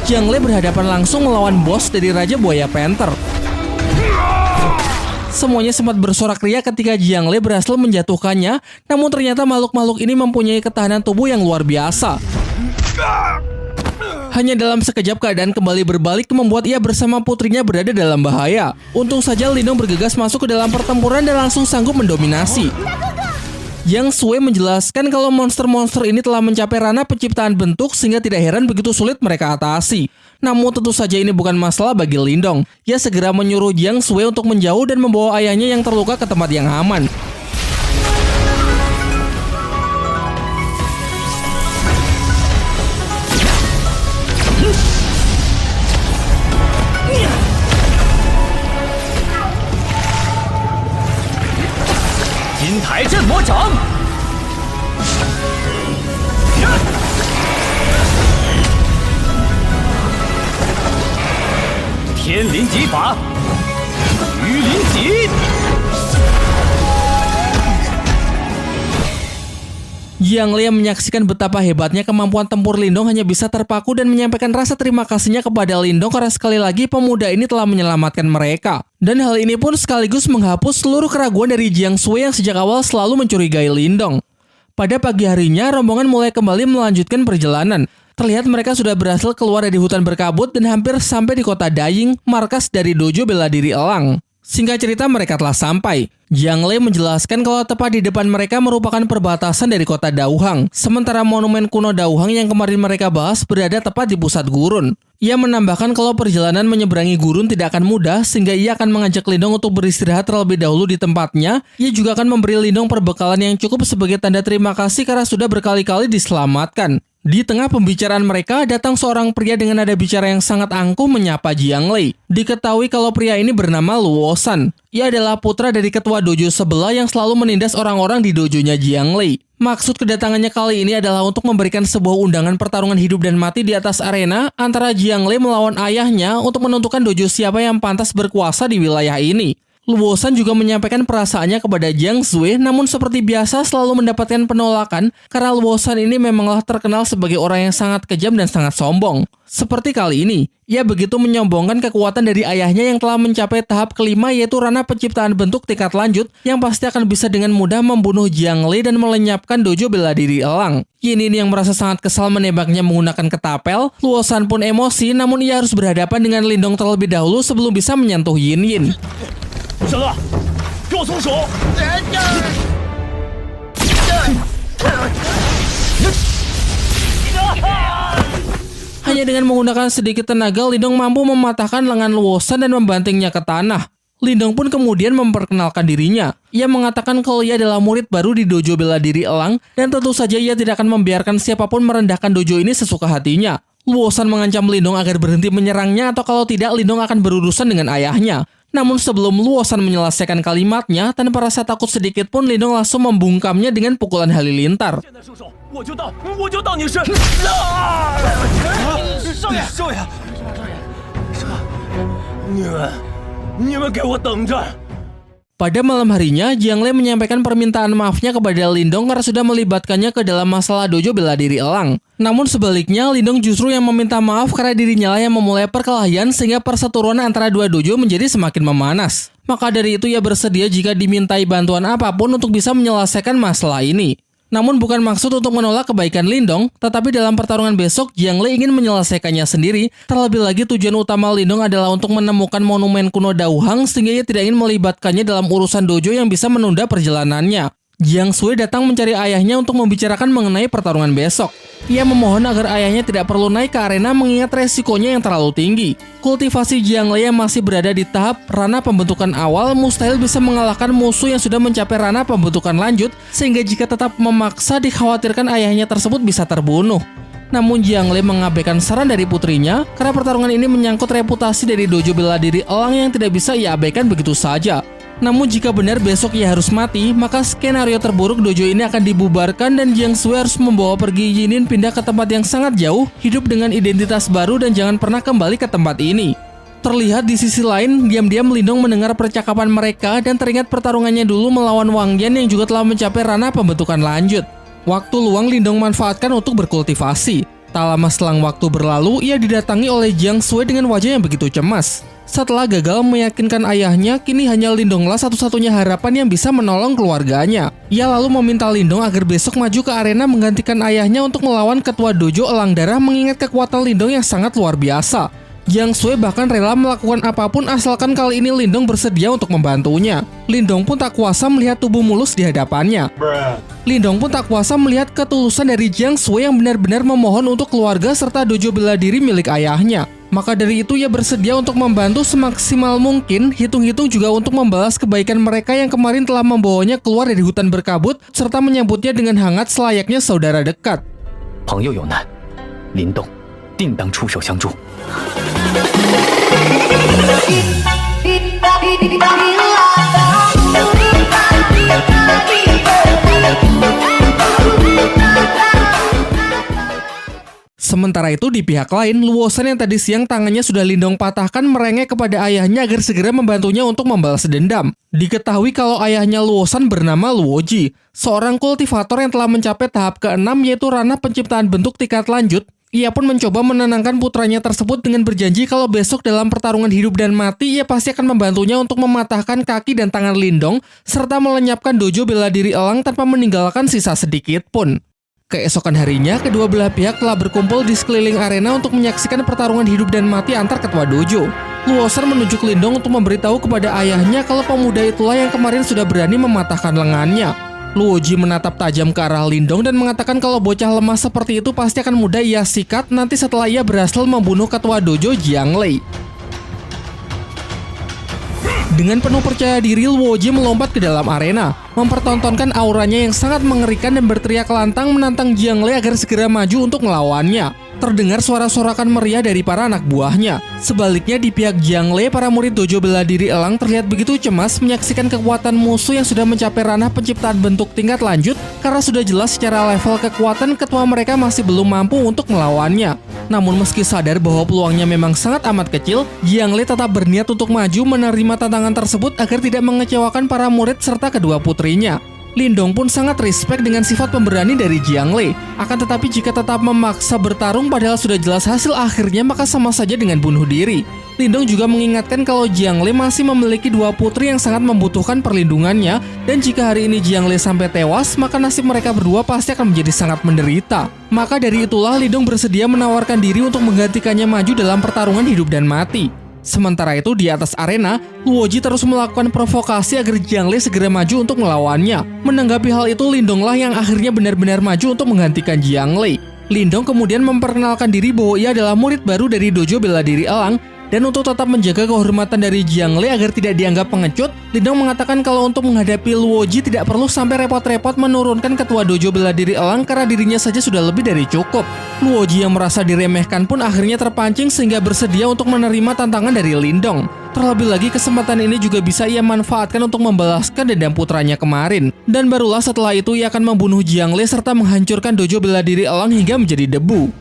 Jiang Lei berhadapan langsung melawan bos dari Raja Buaya Panther. Semuanya sempat bersorak ria ketika Jiang Lei berhasil menjatuhkannya, namun ternyata makhluk-makhluk ini mempunyai ketahanan tubuh yang luar biasa. Hanya dalam sekejap keadaan kembali berbalik membuat ia bersama putrinya berada dalam bahaya. Untung saja Lindong bergegas masuk ke dalam pertempuran dan langsung sanggup mendominasi. Yang Sui menjelaskan kalau monster-monster ini telah mencapai ranah penciptaan bentuk sehingga tidak heran begitu sulit mereka atasi. Namun tentu saja ini bukan masalah bagi Lindong. Ia segera menyuruh Jiang Sui untuk menjauh dan membawa ayahnya yang terluka ke tempat yang aman. Jiang Lei menyaksikan betapa hebatnya kemampuan tempur Lindong hanya bisa terpaku dan menyampaikan rasa terima kasihnya kepada Lindong karena sekali lagi pemuda ini telah menyelamatkan mereka. Dan hal ini pun sekaligus menghapus seluruh keraguan dari Jiang Sui yang sejak awal selalu mencurigai Lindong. Pada pagi harinya, rombongan mulai kembali melanjutkan perjalanan. Terlihat mereka sudah berhasil keluar dari hutan berkabut dan hampir sampai di kota Daying, markas dari dojo bela diri elang. Singkat cerita, mereka telah sampai. Jiang Lei menjelaskan kalau tepat di depan mereka merupakan perbatasan dari kota Dauhang, sementara monumen kuno Dauhang yang kemarin mereka bahas berada tepat di pusat gurun. Ia menambahkan kalau perjalanan menyeberangi gurun tidak akan mudah, sehingga ia akan mengajak Lindong untuk beristirahat terlebih dahulu di tempatnya. Ia juga akan memberi Lindong perbekalan yang cukup sebagai tanda terima kasih karena sudah berkali-kali diselamatkan. Di tengah pembicaraan mereka, datang seorang pria dengan nada bicara yang sangat angkuh menyapa Jiang Lei. Diketahui kalau pria ini bernama Luo San. Ia adalah putra dari ketua dojo sebelah yang selalu menindas orang-orang di dojonya Jiang Lei. Maksud kedatangannya kali ini adalah untuk memberikan sebuah undangan pertarungan hidup dan mati di atas arena antara Jiang Lei melawan ayahnya untuk menentukan dojo siapa yang pantas berkuasa di wilayah ini. Luo Shan juga menyampaikan perasaannya kepada Jiang Zui, namun seperti biasa selalu mendapatkan penolakan karena Luo Shan ini memanglah terkenal sebagai orang yang sangat kejam dan sangat sombong. Seperti kali ini, ia begitu menyombongkan kekuatan dari ayahnya yang telah mencapai tahap kelima, yaitu ranah penciptaan bentuk tingkat lanjut yang pasti akan bisa dengan mudah membunuh Jiang Lei dan melenyapkan dojo bela diri elang. Yin yang merasa sangat kesal menembaknya menggunakan ketapel. Luo Shan pun emosi, namun ia harus berhadapan dengan Lindong terlebih dahulu sebelum bisa menyentuh Yin. 小子，给我松手！ Hanya dengan menggunakan sedikit tenaga, Lindong mampu mematahkan lengan Luo Shan dan membantingnya ke tanah. Lindong pun kemudian memperkenalkan dirinya. Ia mengatakan kalau ia adalah murid baru di dojo bela diri elang, dan tentu saja ia tidak akan membiarkan siapapun merendahkan dojo ini sesuka hatinya. Luo Shan mengancam Lindong agar berhenti menyerangnya, atau kalau tidak Lindong akan berurusan dengan ayahnya. Namun sebelum Luo Shan menyelesaikan kalimatnya, tanpa rasa takut sedikit pun Lindong langsung membungkamnya dengan pukulan halilintar. 我就当你是少爷，你们给我等着！ Pada malam harinya, Jiang Lei menyampaikan permintaan maafnya kepada Lindong karena sudah melibatkannya ke dalam masalah dojo bela diri elang. Namun sebaliknya, Lindong justru yang meminta maaf karena dirinya lah yang memulai perkelahian sehingga perseteruan antara dua dojo menjadi semakin memanas. Maka dari itu ia bersedia jika dimintai bantuan apapun untuk bisa menyelesaikan masalah ini. Namun bukan maksud untuk menolak kebaikan Lindong, tetapi dalam pertarungan besok, Jiang Lei ingin menyelesaikannya sendiri. Terlebih lagi tujuan utama Lindong adalah untuk menemukan monumen kuno Dauhang sehingga ia tidak ingin melibatkannya dalam urusan dojo yang bisa menunda perjalanannya. Jiang Zui datang mencari ayahnya untuk membicarakan mengenai pertarungan besok. Ia memohon agar ayahnya tidak perlu naik ke arena mengingat resikonya yang terlalu tinggi. Kultivasi Jiang Lei yang masih berada di tahap ranah pembentukan awal mustahil bisa mengalahkan musuh yang sudah mencapai ranah pembentukan lanjut, sehingga jika tetap memaksa dikhawatirkan ayahnya tersebut bisa terbunuh. Namun Jiang Lei mengabaikan saran dari putrinya karena pertarungan ini menyangkut reputasi dari dojo bela diri elang yang tidak bisa ia abaikan begitu saja. Namun jika benar besok ia harus mati, maka skenario terburuk dojo ini akan dibubarkan dan Jiang Zui harus membawa pergi Yinin pindah ke tempat yang sangat jauh, hidup dengan identitas baru dan jangan pernah kembali ke tempat ini. Terlihat di sisi lain, diam-diam Lindong mendengar percakapan mereka dan teringat pertarungannya dulu melawan Wang Yan yang juga telah mencapai ranah pembentukan lanjut. Waktu luang Lindong manfaatkan untuk berkultivasi. Tak lama selang waktu berlalu, ia didatangi oleh Jiang Zui dengan wajah yang begitu cemas. Setelah gagal meyakinkan ayahnya, kini hanya Lindonglah satu-satunya harapan yang bisa menolong keluarganya. Ia lalu meminta Lindong agar besok maju ke arena menggantikan ayahnya untuk melawan ketua dojo elang darah mengingat kekuatan Lindong yang sangat luar biasa. Jiang Zui bahkan rela melakukan apapun asalkan kali ini Lindong bersedia untuk membantunya. Lindong pun tak kuasa melihat tubuh mulus di hadapannya. Lindong pun tak kuasa melihat ketulusan dari Jiang Zui yang benar-benar memohon untuk keluarga serta dojo bela diri milik ayahnya. Maka dari itu ia bersedia untuk membantu semaksimal mungkin, hitung-hitung juga untuk membalas kebaikan mereka yang kemarin telah membawanya keluar dari hutan berkabut, serta menyambutnya dengan hangat selayaknya saudara dekat. 朋友有难，林动定当出手相助。 Sementara itu di pihak lain, Luo Shan yang tadi siang tangannya sudah Lindong patahkan merengek kepada ayahnya agar segera membantunya untuk membalas dendam. Diketahui kalau ayahnya Luo Shan bernama Luo Ji, seorang kultivator yang telah mencapai tahap ke-6 yaitu ranah penciptaan bentuk tingkat lanjut. Ia pun mencoba menenangkan putranya tersebut dengan berjanji kalau besok dalam pertarungan hidup dan mati ia pasti akan membantunya untuk mematahkan kaki dan tangan Lindong serta melenyapkan dojo bela diri elang tanpa meninggalkan sisa sedikit pun. Keesokan harinya, kedua belah pihak telah berkumpul di sekeliling arena untuk menyaksikan pertarungan hidup dan mati antar ketua dojo. Luo Shan menunjuk Lindong untuk memberitahu kepada ayahnya kalau pemuda itulah yang kemarin sudah berani mematahkan lengannya. Luo Ji menatap tajam ke arah Lindong dan mengatakan kalau bocah lemah seperti itu pasti akan mudah ia sikat nanti setelah ia berhasil membunuh ketua dojo Jiang Lei. Dengan penuh percaya diri, Luo Ji melompat ke dalam arena, mempertontonkan auranya yang sangat mengerikan dan berteriak lantang menantang Jiang Lei agar segera maju untuk melawannya. Terdengar suara sorakan meriah dari para anak buahnya. Sebaliknya di pihak Jiang Lei, para murid dojo bela diri elang terlihat begitu cemas menyaksikan kekuatan musuh yang sudah mencapai ranah penciptaan bentuk tingkat lanjut karena sudah jelas secara level kekuatan ketua mereka masih belum mampu untuk melawannya. Namun meski sadar bahwa peluangnya memang sangat amat kecil, Jiang Lei tetap berniat untuk maju menerima tantangan tersebut agar tidak mengecewakan para murid serta kedua putrinya. Lindong pun sangat respect dengan sifat pemberani dari Jiang Lei. Akan tetapi jika tetap memaksa bertarung padahal sudah jelas hasil akhirnya, maka sama saja dengan bunuh diri. Lindong juga mengingatkan kalau Jiang Lei masih memiliki dua putri yang sangat membutuhkan perlindungannya, dan jika hari ini Jiang Lei sampai tewas, maka nasib mereka berdua pasti akan menjadi sangat menderita. Maka dari itulah Lindong bersedia menawarkan diri untuk menggantikannya maju dalam pertarungan hidup dan mati. Sementara itu di atas arena, Luoji terus melakukan provokasi agar Jiang Lei segera maju untuk melawannya. Menanggapi hal itu, Lindonglah yang akhirnya benar-benar maju untuk menggantikan Jiang Lei. Lindong kemudian memperkenalkan diri bahwa ia adalah murid baru dari dojo bela diri elang, dan untuk tetap menjaga kehormatan dari Jiang Lei agar tidak dianggap pengecut, Lindong mengatakan kalau untuk menghadapi Luoji tidak perlu sampai repot-repot menurunkan ketua dojo bela diri elang karena dirinya saja sudah lebih dari cukup. Luoji yang merasa diremehkan pun akhirnya terpancing sehingga bersedia untuk menerima tantangan dari Lindong. Terlebih lagi kesempatan ini juga bisa ia manfaatkan untuk membalaskan dendam putranya kemarin. Dan barulah setelah itu ia akan membunuh Jiang Lei serta menghancurkan dojo bela diri elang hingga menjadi debu.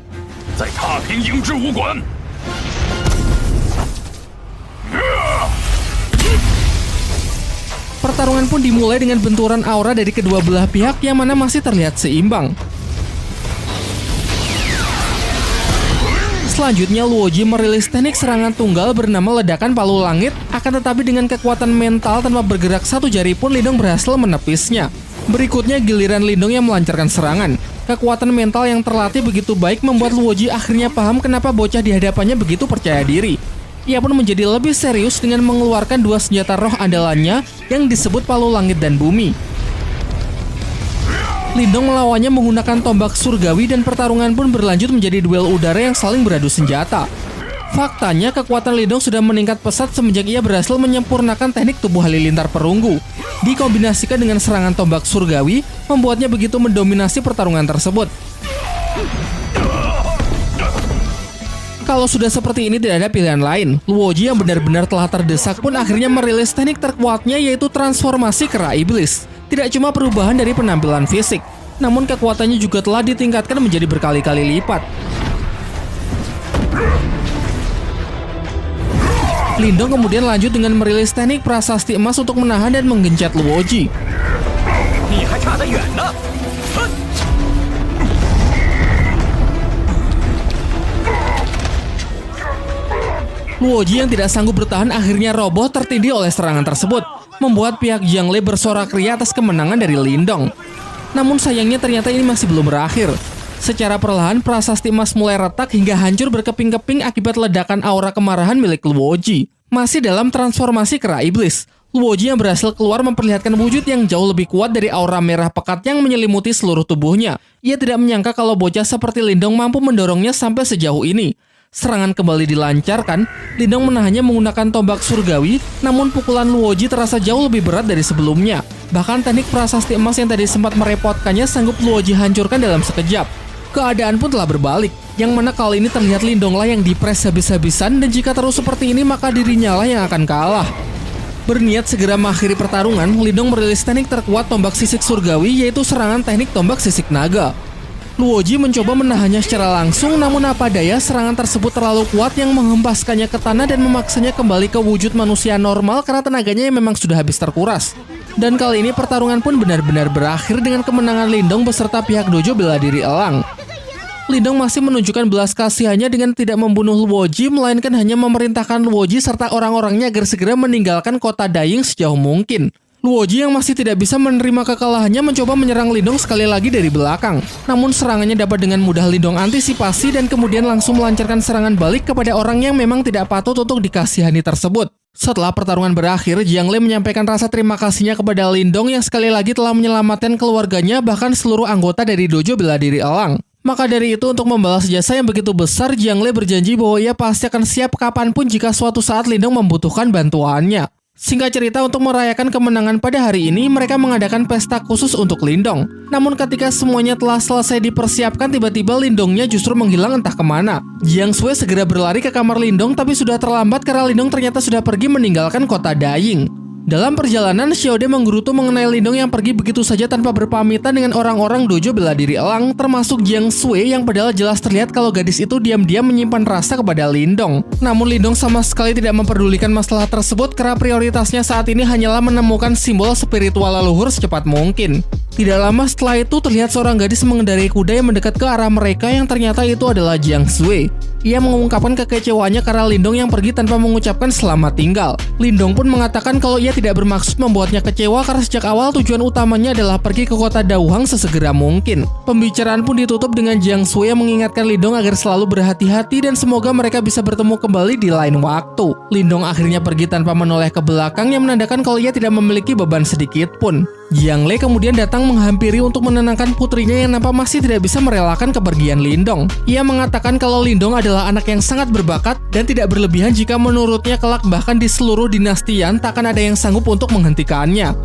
Pertarungan pun dimulai dengan benturan aura dari kedua belah pihak yang mana masih terlihat seimbang. Selanjutnya Luoji merilis teknik serangan tunggal bernama ledakan palu langit, akan tetapi dengan kekuatan mental tanpa bergerak satu jari pun Lindong berhasil menepisnya. Berikutnya giliran Lindong yang melancarkan serangan. Kekuatan mental yang terlatih begitu baik membuat Luoji akhirnya paham kenapa bocah di hadapannya begitu percaya diri. Ia pun menjadi lebih serius dengan mengeluarkan dua senjata roh andalannya yang disebut palu langit dan bumi. Lindong melawannya menggunakan tombak surgawi dan pertarungan pun berlanjut menjadi duel udara yang saling beradu senjata. Faktanya kekuatan Lindong sudah meningkat pesat semenjak ia berhasil menyempurnakan teknik tubuh halilintar perunggu. Dikombinasikan dengan serangan tombak surgawi, membuatnya begitu mendominasi pertarungan tersebut. Kalau sudah seperti ini tidak ada pilihan lain, Luoji yang benar-benar telah terdesak pun akhirnya merilis teknik terkuatnya yaitu transformasi kera iblis. Tidak cuma perubahan dari penampilan fisik, namun kekuatannya juga telah ditingkatkan menjadi berkali-kali lipat. Lindong kemudian lanjut dengan merilis teknik prasasti emas untuk menahan dan menggencet Luoji. Luoji yang tidak sanggup bertahan akhirnya roboh tertindih oleh serangan tersebut, membuat pihak Jiang Lei bersorak ria atas kemenangan dari Lindong. Namun sayangnya ternyata ini masih belum berakhir. Secara perlahan prasasti emas mulai retak hingga hancur berkeping-keping akibat ledakan aura kemarahan milik Luoji. Masih dalam transformasi kera iblis, Luoji yang berhasil keluar memperlihatkan wujud yang jauh lebih kuat dari aura merah pekat yang menyelimuti seluruh tubuhnya. Ia tidak menyangka kalau bocah seperti Lindong mampu mendorongnya sampai sejauh ini. Serangan kembali dilancarkan, Lindong menahannya menggunakan tombak surgawi, namun pukulan Luoji terasa jauh lebih berat dari sebelumnya. Bahkan teknik prasasti emas yang tadi sempat merepotkannya sanggup Luoji hancurkan dalam sekejap. Keadaan pun telah berbalik, yang mana kali ini terlihat Lindonglah yang dipres habis-habisan dan jika terus seperti ini maka dirinya lah yang akan kalah. Berniat segera mengakhiri pertarungan, Lindong merilis teknik terkuat tombak sisik surgawi yaitu serangan teknik tombak sisik naga. Luoji mencoba menahannya secara langsung, namun apa daya serangan tersebut terlalu kuat yang menghempaskannya ke tanah dan memaksanya kembali ke wujud manusia normal karena tenaganya yang memang sudah habis terkuras. Dan kali ini pertarungan pun benar-benar berakhir dengan kemenangan Lindong beserta pihak dojo bela diri elang. Lindong masih menunjukkan belas kasihannya dengan tidak membunuh Luoji, melainkan hanya memerintahkan Luoji serta orang-orangnya agar segera meninggalkan kota Daying sejauh mungkin. Luoji yang masih tidak bisa menerima kekalahannya mencoba menyerang Lindong sekali lagi dari belakang. Namun serangannya dapat dengan mudah Lindong antisipasi dan kemudian langsung melancarkan serangan balik kepada orang yang memang tidak patut untuk dikasihani tersebut. Setelah pertarungan berakhir, Jiang Lei menyampaikan rasa terima kasihnya kepada Lindong yang sekali lagi telah menyelamatkan keluarganya bahkan seluruh anggota dari dojo bela diri elang. Maka dari itu untuk membalas jasa yang begitu besar, Jiang Lei berjanji bahwa ia pasti akan siap kapanpun jika suatu saat Lindong membutuhkan bantuannya. Singkat cerita, untuk merayakan kemenangan pada hari ini, mereka mengadakan pesta khusus untuk Lindong. Namun ketika semuanya telah selesai dipersiapkan, tiba-tiba Lindongnya justru menghilang entah kemana. Jiang Sui segera berlari ke kamar Lindong, tapi sudah terlambat karena Lindong ternyata sudah pergi meninggalkan kota Daying. Dalam perjalanan, Xiaode menggerutu mengenai Lindong yang pergi begitu saja tanpa berpamitan dengan orang-orang dojo bela diri elang, termasuk Jiang Sui yang padahal jelas terlihat kalau gadis itu diam-diam menyimpan rasa kepada Lindong. Namun Lindong sama sekali tidak memperdulikan masalah tersebut karena prioritasnya saat ini hanyalah menemukan simbol spiritual leluhur secepat mungkin. Tidak lama setelah itu terlihat seorang gadis mengendarai kuda yang mendekat ke arah mereka yang ternyata itu adalah Jiang Sui. Ia mengungkapkan kekecewaannya karena Lindong yang pergi tanpa mengucapkan selamat tinggal. Lindong pun mengatakan kalau ia tidak bermaksud membuatnya kecewa karena sejak awal tujuan utamanya adalah pergi ke kota Dauhang sesegera mungkin. Pembicaraan pun ditutup dengan Jiang Sui yang mengingatkan Lindong agar selalu berhati-hati dan semoga mereka bisa bertemu kembali di lain waktu. Lindong akhirnya pergi tanpa menoleh ke belakang yang menandakan kalau ia tidak memiliki beban sedikit pun. Jiang Lei kemudian datang menghampiri untuk menenangkan putrinya yang nampak masih tidak bisa merelakan kepergian Lindong. Ia mengatakan kalau Lindong adalah anak yang sangat berbakat dan tidak berlebihan jika menurutnya kelak bahkan di seluruh dinastian takkan ada yang sanggup untuk menghentikannya.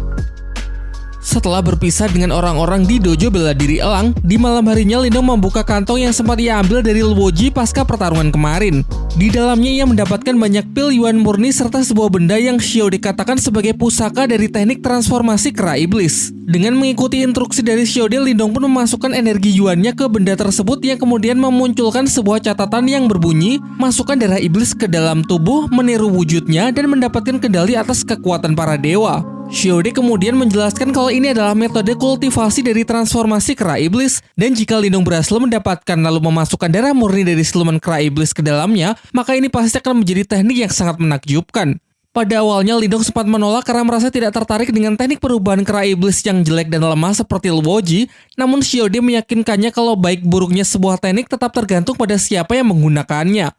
Setelah berpisah dengan orang-orang di dojo bela diri elang, di malam harinya Lindong membuka kantong yang sempat ia ambil dari Luoji pasca pertarungan kemarin. Di dalamnya ia mendapatkan banyak pil yuan murni serta sebuah benda yang Xiao dikatakan sebagai pusaka dari teknik transformasi kera iblis. Dengan mengikuti instruksi dari Xiaode, Lindong pun memasukkan energi yuannya ke benda tersebut yang kemudian memunculkan sebuah catatan yang berbunyi, masukkan darah iblis ke dalam tubuh, meniru wujudnya, dan mendapatkan kendali atas kekuatan para dewa. Xiaode kemudian menjelaskan kalau ini adalah metode kultivasi dari transformasi kera iblis, dan jika Lindong berhasil mendapatkan lalu memasukkan darah murni dari siluman kera iblis ke dalamnya, maka ini pasti akan menjadi teknik yang sangat menakjubkan. Pada awalnya Lindong sempat menolak karena merasa tidak tertarik dengan teknik perubahan kera iblis yang jelek dan lemah seperti Luoji, namun Xiaode meyakinkannya kalau baik buruknya sebuah teknik tetap tergantung pada siapa yang menggunakannya.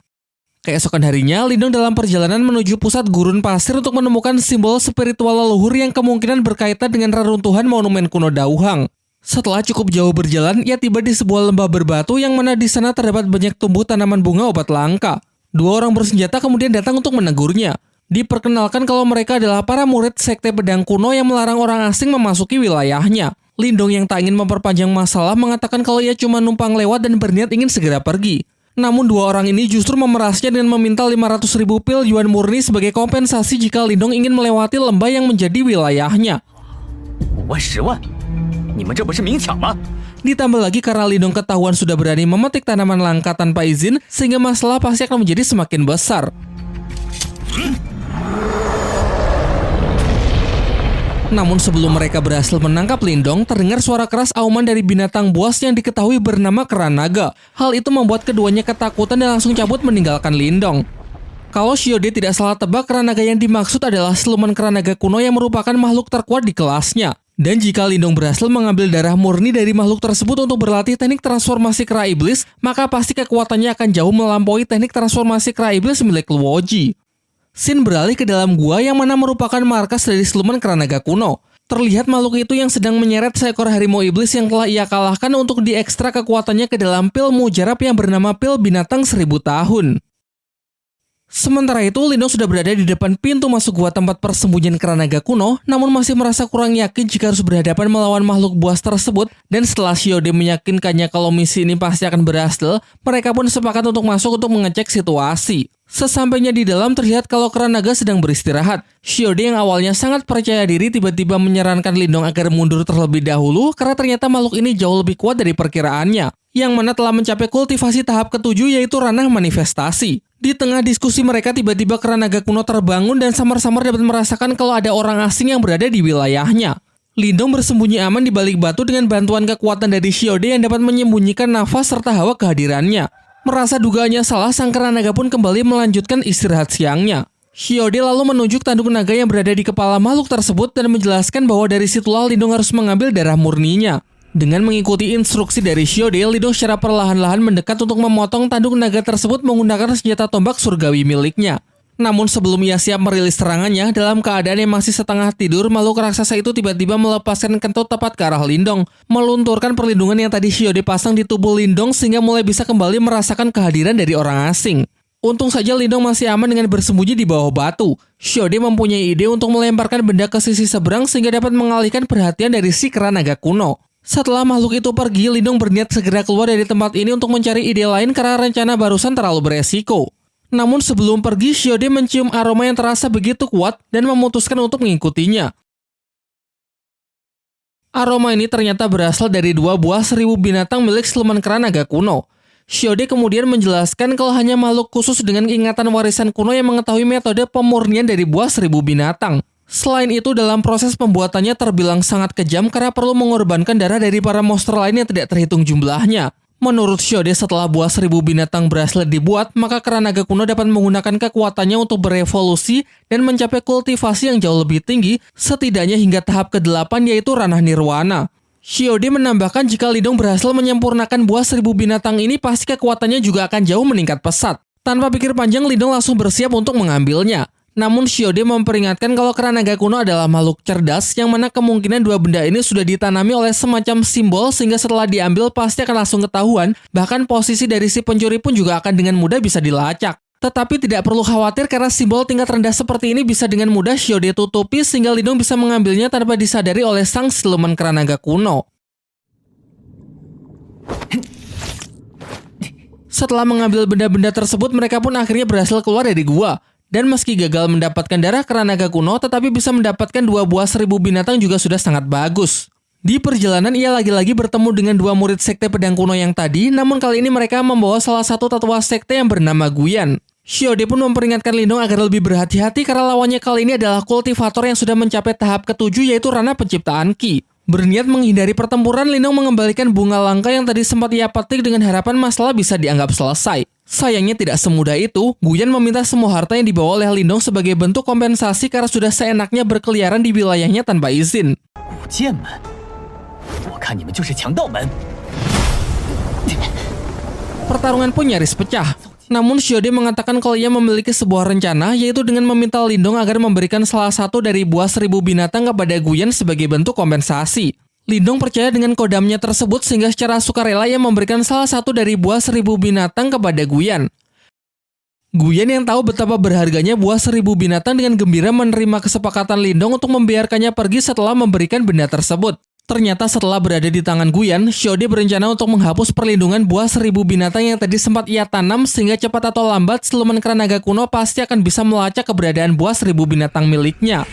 Keesokan harinya, Lindong dalam perjalanan menuju pusat gurun pasir untuk menemukan simbol spiritual leluhur yang kemungkinan berkaitan dengan reruntuhan monumen kuno Dauhang. Setelah cukup jauh berjalan, ia tiba di sebuah lembah berbatu yang mana di sana terdapat banyak tumbuh tanaman bunga obat langka. Dua orang bersenjata kemudian datang untuk menegurnya. Diperkenalkan kalau mereka adalah para murid sekte pedang kuno yang melarang orang asing memasuki wilayahnya. Lindong yang tak ingin memperpanjang masalah mengatakan kalau ia cuma numpang lewat dan berniat ingin segera pergi. Namun dua orang ini justru memerasnya dengan meminta 500.000 pil yuan murni sebagai kompensasi jika Lindong ingin melewati lembah yang menjadi wilayahnya. 510,000，你们这不是明抢吗？ Ditambah lagi karena Lindong ketahuan sudah berani memetik tanaman langka tanpa izin, sehingga masalah pasti akan menjadi semakin besar. Namun sebelum mereka berhasil menangkap Lindong, terdengar suara keras auman dari binatang buas yang diketahui bernama kera naga. Hal itu membuat keduanya ketakutan dan langsung cabut meninggalkan Lindong. Kalau Xiaode tidak salah tebak, kera naga yang dimaksud adalah siluman kera naga kuno yang merupakan makhluk terkuat di kelasnya. Dan jika Lindong berhasil mengambil darah murni dari makhluk tersebut untuk berlatih teknik transformasi kera iblis, maka pasti kekuatannya akan jauh melampaui teknik transformasi kera iblis milik Luoji. Scene beralih ke dalam gua yang mana merupakan markas dari siluman kera naga kuno. Terlihat makhluk itu yang sedang menyeret seekor harimau iblis yang telah ia kalahkan untuk diekstrak kekuatannya ke dalam pil mujarab yang bernama pil binatang 1000 tahun. Sementara itu, Lindong sudah berada di depan pintu masuk gua tempat persembunyian kera naga kuno, namun masih merasa kurang yakin jika harus berhadapan melawan makhluk buas tersebut, dan setelah Xiaode meyakinkannya kalau misi ini pasti akan berhasil, mereka pun sepakat untuk masuk untuk mengecek situasi. Sesampainya di dalam terlihat kalau kera naga sedang beristirahat. Xiaode yang awalnya sangat percaya diri tiba-tiba menyarankan Lindong agar mundur terlebih dahulu karena ternyata makhluk ini jauh lebih kuat dari perkiraannya, yang mana telah mencapai kultivasi tahap ke-7 yaitu ranah manifestasi. Di tengah diskusi mereka tiba-tiba kera naga kuno terbangun dan samar-samar dapat merasakan kalau ada orang asing yang berada di wilayahnya. Lindong bersembunyi aman di balik batu dengan bantuan kekuatan dari Xiaode yang dapat menyembunyikan nafas serta hawa kehadirannya. Merasa dugaannya salah, sang kera naga pun kembali melanjutkan istirahat siangnya. Xiaode lalu menunjuk tanduk naga yang berada di kepala makhluk tersebut dan menjelaskan bahwa dari situlah Lindong harus mengambil darah murninya. Dengan mengikuti instruksi dari Xiaode, Lindong secara perlahan-lahan mendekat untuk memotong tanduk naga tersebut menggunakan senjata tombak surgawi miliknya. Namun sebelum ia siap merilis serangannya, dalam keadaan yang masih setengah tidur, makhluk raksasa itu tiba-tiba melepaskan kentut tepat ke arah Lindong, melunturkan perlindungan yang tadi Xiaode pasang di tubuh Lindong sehingga mulai bisa kembali merasakan kehadiran dari orang asing. Untung saja Lindong masih aman dengan bersembunyi di bawah batu. Xiaode mempunyai ide untuk melemparkan benda ke sisi seberang sehingga dapat mengalihkan perhatian dari si kera naga kuno. Setelah makhluk itu pergi, Lindong berniat segera keluar dari tempat ini untuk mencari ide lain karena rencana barusan terlalu beresiko. Namun sebelum pergi, Xiaode mencium aroma yang terasa begitu kuat dan memutuskan untuk mengikutinya. Aroma ini ternyata berasal dari 2 buah 1000 binatang milik siluman kera naga kuno. Xiaode kemudian menjelaskan kalau hanya makhluk khusus dengan ingatan warisan kuno yang mengetahui metode pemurnian dari buah 1000 binatang. Selain itu, dalam proses pembuatannya terbilang sangat kejam karena perlu mengorbankan darah dari para monster lain yang tidak terhitung jumlahnya. Menurut Xiaode, setelah buah 1000 binatang berhasil dibuat, maka kera naga kuno dapat menggunakan kekuatannya untuk berevolusi dan mencapai kultivasi yang jauh lebih tinggi, setidaknya hingga tahap ke-8 yaitu ranah nirwana. Xiaode menambahkan jika Lindong berhasil menyempurnakan buah 1000 binatang ini, pasti kekuatannya juga akan jauh meningkat pesat. Tanpa pikir panjang, Lindong langsung bersiap untuk mengambilnya. Namun Xiaode memperingatkan kalau kera naga kuno adalah makhluk cerdas yang mana kemungkinan 2 benda ini sudah ditanami oleh semacam simbol sehingga setelah diambil pasti akan langsung ketahuan, bahkan posisi dari si pencuri pun juga akan dengan mudah bisa dilacak. Tetapi tidak perlu khawatir karena simbol tingkat rendah seperti ini bisa dengan mudah Xiaode tutupi sehingga Lindong bisa mengambilnya tanpa disadari oleh sang siluman kera naga kuno. Setelah mengambil benda-benda tersebut, mereka pun akhirnya berhasil keluar dari gua. Dan meski gagal mendapatkan darah kera naga kuno, tetapi bisa mendapatkan 2 buah 1000 binatang juga sudah sangat bagus. Di perjalanan, ia lagi-lagi bertemu dengan 2 murid sekte pedang kuno yang tadi, namun kali ini mereka membawa salah satu tetua sekte yang bernama Guyan. Xiaode pun memperingatkan Lindong agar lebih berhati-hati karena lawannya kali ini adalah kultivator yang sudah mencapai tahap ke-7 yaitu ranah penciptaan Qi. Berniat menghindari pertempuran, Lindong mengembalikan bunga langka yang tadi sempat ia petik dengan harapan masalah bisa dianggap selesai. Sayangnya tidak semudah itu, Guyan meminta semua harta yang dibawa oleh Lindong sebagai bentuk kompensasi karena sudah seenaknya berkeliaran di wilayahnya tanpa izin. Pertarungan pun nyaris pecah. Namun Xiaode mengatakan kalau ia memiliki sebuah rencana, yaitu dengan meminta Lindong agar memberikan salah satu dari buah 1000 binatang kepada Guyan sebagai bentuk kompensasi. Lindong percaya dengan kodamnya tersebut sehingga secara sukarela ia memberikan salah satu dari buah 1000 binatang kepada Guyan. Guyan yang tahu betapa berharganya buah 1000 binatang dengan gembira menerima kesepakatan Lindong untuk membiarkannya pergi setelah memberikan benda tersebut. Ternyata setelah berada di tangan Guyan, Xiaode berencana untuk menghapus perlindungan buah 1000 binatang yang tadi sempat ia tanam sehingga cepat atau lambat siluman kera naga kuno pasti akan bisa melacak keberadaan buah 1000 binatang miliknya.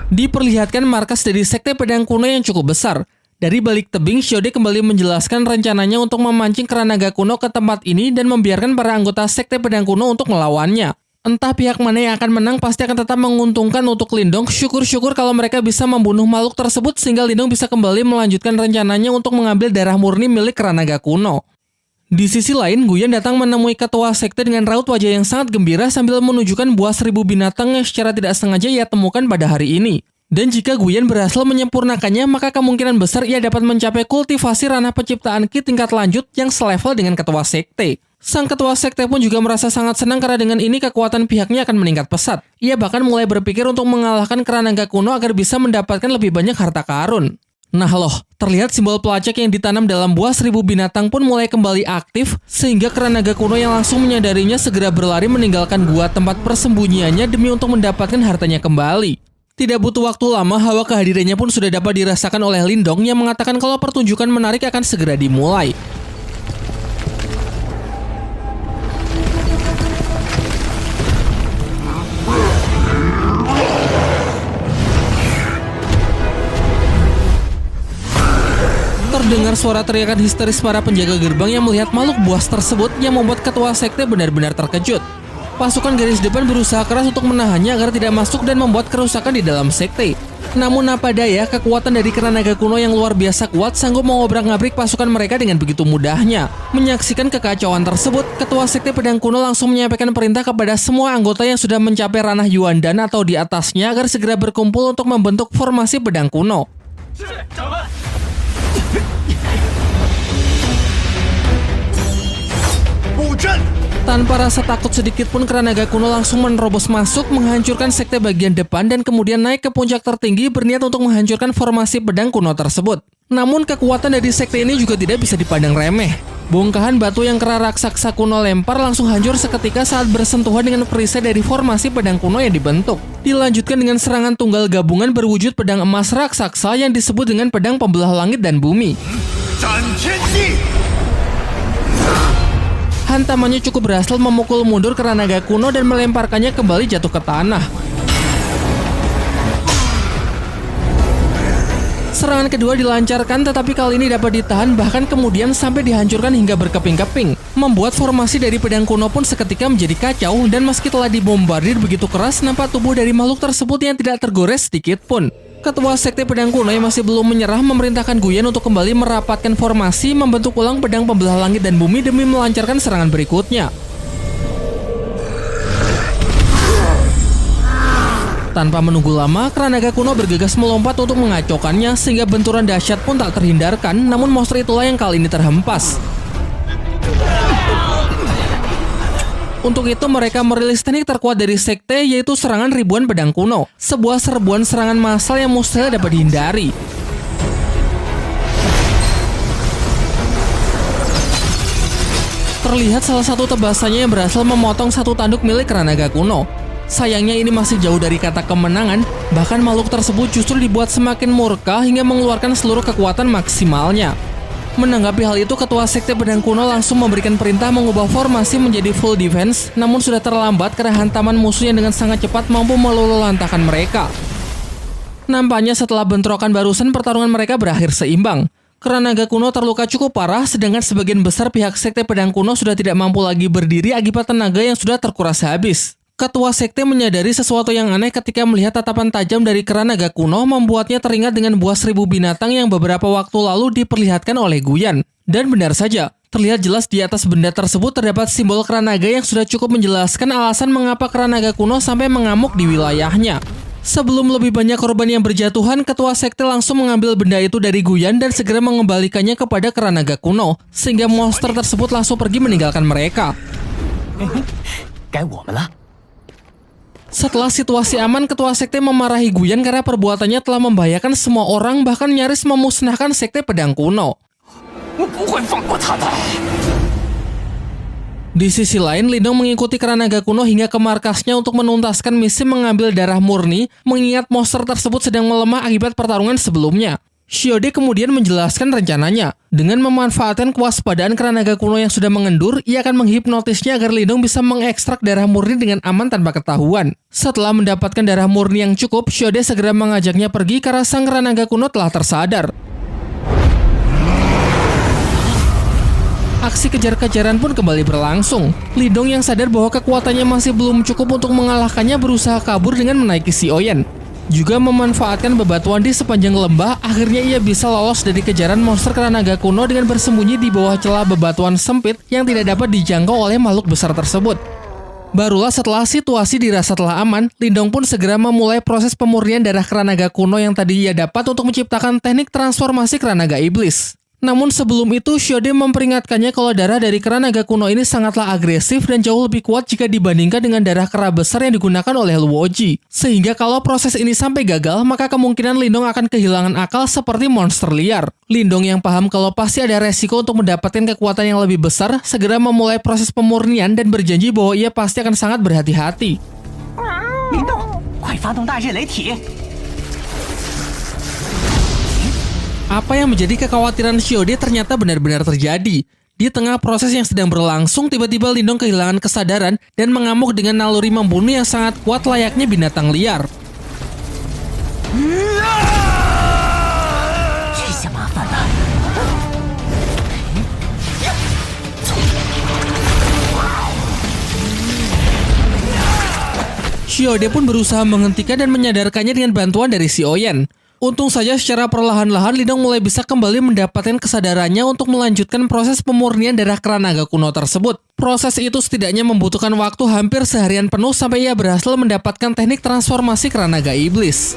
Diperlihatkan markas dari sekte pedang kuno yang cukup besar. Dari balik tebing, Xiaode kembali menjelaskan rencananya untuk memancing kera naga kuno ke tempat ini dan membiarkan para anggota sekte pedang kuno untuk melawannya. Entah pihak mana yang akan menang, pasti akan tetap menguntungkan untuk Lindong. Syukur-syukur kalau mereka bisa membunuh makhluk tersebut sehingga Lindong bisa kembali melanjutkan rencananya untuk mengambil darah murni milik kera naga kuno. Di sisi lain, Guyan datang menemui ketua sekte dengan raut wajah yang sangat gembira sambil menunjukkan buah 1000 binatang yang secara tidak sengaja ia temukan pada hari ini. Dan jika Guyan berhasil menyempurnakannya, maka kemungkinan besar ia dapat mencapai kultivasi ranah penciptaan Qi tingkat lanjut yang selevel dengan ketua sekte. Sang ketua sekte pun juga merasa sangat senang karena dengan ini kekuatan pihaknya akan meningkat pesat. Ia bahkan mulai berpikir untuk mengalahkan kera naga kuno agar bisa mendapatkan lebih banyak harta karun. Nah loh, terlihat simbol pelacak yang ditanam dalam buah 1000 binatang pun mulai kembali aktif, sehingga kera naga kuno yang langsung menyadarinya segera berlari meninggalkan gua tempat persembunyiannya demi untuk mendapatkan hartanya kembali. Tidak butuh waktu lama, hawa kehadirannya pun sudah dapat dirasakan oleh Lindong yang mengatakan kalau pertunjukan menarik akan segera dimulai. Terdengar suara teriakan histeris para penjaga gerbang yang melihat makhluk buas tersebut yang membuat ketua sekte benar-benar terkejut. Pasukan garis depan berusaha keras untuk menahannya agar tidak masuk dan membuat kerusakan di dalam sekte. Namun apa daya, kekuatan dari kera naga kuno yang luar biasa kuat sanggup mengobrak-ngabrik pasukan mereka dengan begitu mudahnya. Menyaksikan kekacauan tersebut, ketua sekte pedang kuno langsung menyampaikan perintah kepada semua anggota yang sudah mencapai ranah Yuandan atau di atasnya agar segera berkumpul untuk membentuk formasi pedang kuno. Tanpa rasa takut sedikit pun, kera naga kuno langsung menerobos masuk, menghancurkan sekte bagian depan dan kemudian naik ke puncak tertinggi berniat untuk menghancurkan formasi pedang kuno tersebut. Namun kekuatan dari sekte ini juga tidak bisa dipandang remeh. Bongkahan batu yang kera raksasa kuno lempar langsung hancur seketika saat bersentuhan dengan perisai dari formasi pedang kuno yang dibentuk. Dilanjutkan dengan serangan tunggal gabungan berwujud pedang emas raksasa yang disebut dengan pedang pembelah langit dan bumi. Hantamannya cukup berhasil memukul mundur kera naga kuno dan melemparkannya kembali jatuh ke tanah. Serangan kedua dilancarkan tetapi kali ini dapat ditahan bahkan kemudian sampai dihancurkan hingga berkeping-keping. Membuat formasi dari pedang kuno pun seketika menjadi kacau dan meski telah dibombardir begitu keras nampak tubuh dari makhluk tersebut yang tidak tergores sedikit pun. Ketua sekte pedang kuno yang masih belum menyerah memerintahkan Guyan untuk kembali merapatkan formasi membentuk ulang pedang pembelah langit dan bumi demi melancarkan serangan berikutnya. Tanpa menunggu lama, kera naga kuno bergegas melompat untuk mengacaukannya sehingga benturan dahsyat pun tak terhindarkan, namun monster itulah yang kali ini terhempas. Untuk itu mereka merilis teknik terkuat dari sekte yaitu serangan ribuan pedang kuno, sebuah serbuan serangan massal yang mustahil dapat dihindari. Terlihat salah satu tebasannya yang berhasil memotong satu tanduk milik kera naga kuno. Sayangnya ini masih jauh dari kata kemenangan, bahkan makhluk tersebut justru dibuat semakin murka hingga mengeluarkan seluruh kekuatan maksimalnya. Menanggapi hal itu, ketua sekte pedang kuno langsung memberikan perintah mengubah formasi menjadi full defense, namun sudah terlambat karena hantaman musuh yang dengan sangat cepat mampu meluluhlantahkan mereka. Nampaknya setelah bentrokan barusan pertarungan mereka berakhir seimbang. Kera naga kuno terluka cukup parah, sedangkan sebagian besar pihak sekte pedang kuno sudah tidak mampu lagi berdiri akibat tenaga yang sudah terkuras habis. Ketua sekte menyadari sesuatu yang aneh ketika melihat tatapan tajam dari kera naga kuno membuatnya teringat dengan buah 1000 binatang yang beberapa waktu lalu diperlihatkan oleh Guyan. Dan benar saja, terlihat jelas di atas benda tersebut terdapat simbol kera naga yang sudah cukup menjelaskan alasan mengapa kera naga kuno sampai mengamuk di wilayahnya. Sebelum lebih banyak korban yang berjatuhan, ketua sekte langsung mengambil benda itu dari Guyan dan segera mengembalikannya kepada kera naga kuno, sehingga monster tersebut langsung pergi meninggalkan mereka. Setelah situasi aman, ketua sekte memarahi Guyan karena perbuatannya telah membahayakan semua orang, bahkan nyaris memusnahkan sekte pedang kuno. Di sisi lain, Lindong mengikuti kera naga kuno hingga ke markasnya untuk menuntaskan misi mengambil darah murni, mengingat monster tersebut sedang melemah akibat pertarungan sebelumnya. Shiode kemudian menjelaskan rencananya. Dengan memanfaatkan kewaspadaan kera naga kuno yang sudah mengendur, ia akan menghipnotisnya agar Lindong bisa mengekstrak darah murni dengan aman tanpa ketahuan. Setelah mendapatkan darah murni yang cukup, Shiode segera mengajaknya pergi karena sang kera naga kuno telah tersadar. Aksi kejar-kejaran pun kembali berlangsung. Lindong yang sadar bahwa kekuatannya masih belum cukup untuk mengalahkannya berusaha kabur dengan menaiki Sioyen. Juga memanfaatkan bebatuan di sepanjang lembah, akhirnya ia bisa lolos dari kejaran monster kera naga kuno dengan bersembunyi di bawah celah bebatuan sempit yang tidak dapat dijangkau oleh makhluk besar tersebut. Barulah setelah situasi dirasa telah aman, Lindong pun segera memulai proses pemurnian darah kera naga kuno yang tadi ia dapat untuk menciptakan teknik transformasi kera naga iblis. Namun sebelum itu, Shiode memperingatkannya kalau darah dari kera naga kuno ini sangatlah agresif dan jauh lebih kuat jika dibandingkan dengan darah kera besar yang digunakan oleh Luoji. Sehingga kalau proses ini sampai gagal, maka kemungkinan Lindong akan kehilangan akal seperti monster liar. Lindong yang paham kalau pasti ada resiko untuk mendapatkan kekuatan yang lebih besar, segera memulai proses pemurnian dan berjanji bahwa ia pasti akan sangat berhati-hati. Lindong, 快发动大日雷体! Apa yang menjadi kekhawatiran Shiode ternyata benar-benar terjadi. Di tengah proses yang sedang berlangsung, tiba-tiba Lindong kehilangan kesadaran dan mengamuk dengan naluri membunuh yang sangat kuat layaknya binatang liar. Shiode pun berusaha menghentikan dan menyadarkannya dengan bantuan dari Sioyen. Untung saja secara perlahan-lahan Lindong mulai bisa kembali mendapatkan kesadarannya untuk melanjutkan proses pemurnian darah kera naga kuno tersebut. Proses itu setidaknya membutuhkan waktu hampir seharian penuh sampai ia berhasil mendapatkan teknik transformasi kera naga iblis.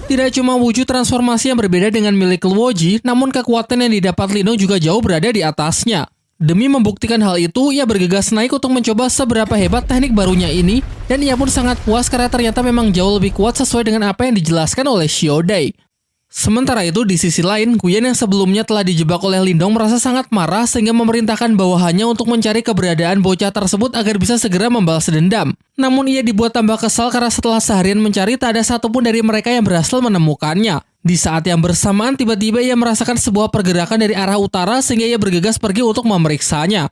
Tidak cuma wujud transformasi yang berbeda dengan milik Luoji, namun kekuatan yang didapat Lindong juga jauh berada di atasnya. Demi membuktikan hal itu, ia bergegas naik untuk mencoba seberapa hebat teknik barunya ini, dan ia pun sangat puas karena ternyata memang jauh lebih kuat sesuai dengan apa yang dijelaskan oleh Shiode. Sementara itu, di sisi lain, Guyan yang sebelumnya telah dijebak oleh Lindong merasa sangat marah sehingga memerintahkan bawahannya untuk mencari keberadaan bocah tersebut agar bisa segera membalas dendam. Namun ia dibuat tambah kesal karena setelah seharian mencari tak ada satupun dari mereka yang berhasil menemukannya. Di saat yang bersamaan, tiba-tiba ia merasakan sebuah pergerakan dari arah utara sehingga ia bergegas pergi untuk memeriksanya.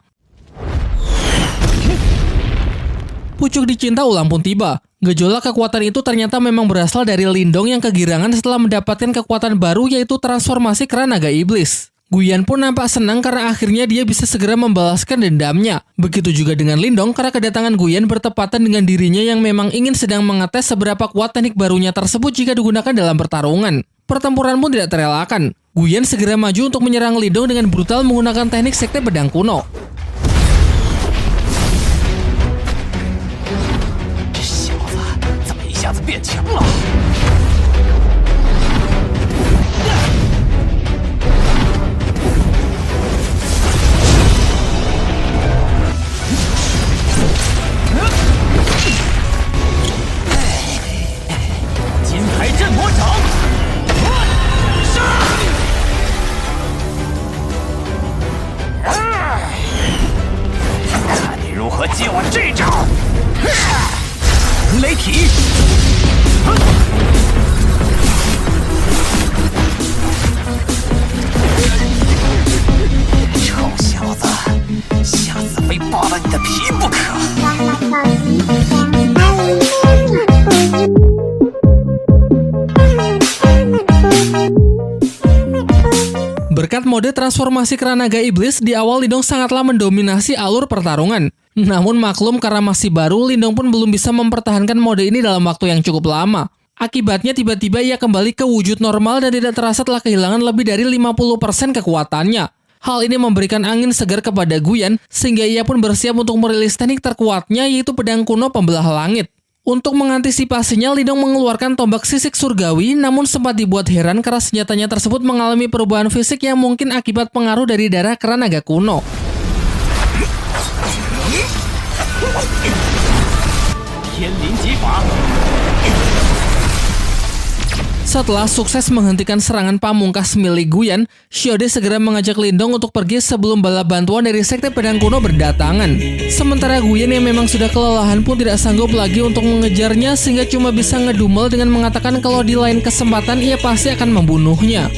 Pucuk dicinta ulang pun tiba. Gejolak kekuatan itu ternyata memang berasal dari Lindong yang kegirangan setelah mendapatkan kekuatan baru yaitu transformasi kera naga iblis. Guyan pun nampak senang karena akhirnya dia bisa segera membalaskan dendamnya. Begitu juga dengan Lindong karena kedatangan Guyan bertepatan dengan dirinya yang memang ingin sedang mengetes seberapa kuat teknik barunya tersebut jika digunakan dalam pertarungan. Pertempuran pun tidak terelakkan. Guyan segera maju untuk menyerang Lindong dengan brutal menggunakan teknik sekte pedang kuno. Berkat mode transformasi kera naga iblis, di awal Lindong sangatlah mendominasi alur pertarungan. Namun maklum karena masih baru, Lindong pun belum bisa mempertahankan mode ini dalam waktu yang cukup lama. Akibatnya tiba-tiba ia kembali ke wujud normal dan tidak terasa telah kehilangan lebih dari 50% kekuatannya. Hal ini memberikan angin segar kepada Guyan, sehingga ia pun bersiap untuk merilis teknik terkuatnya yaitu pedang kuno pembelah langit. Untuk mengantisipasinya, Lindong mengeluarkan tombak sisik surgawi, namun sempat dibuat heran karena senjatanya tersebut mengalami perubahan fisik yang mungkin akibat pengaruh dari darah kera naga kuno. Setelah sukses menghentikan serangan pamungkas milik Guyan, Xiaode segera mengajak Lindong untuk pergi sebelum bala bantuan dari sekte pedang kuno berdatangan. Sementara Guyan yang memang sudah kelelahan pun tidak sanggup lagi untuk mengejarnya sehingga cuma bisa ngedumel dengan mengatakan kalau di lain kesempatan ia pasti akan membunuhnya.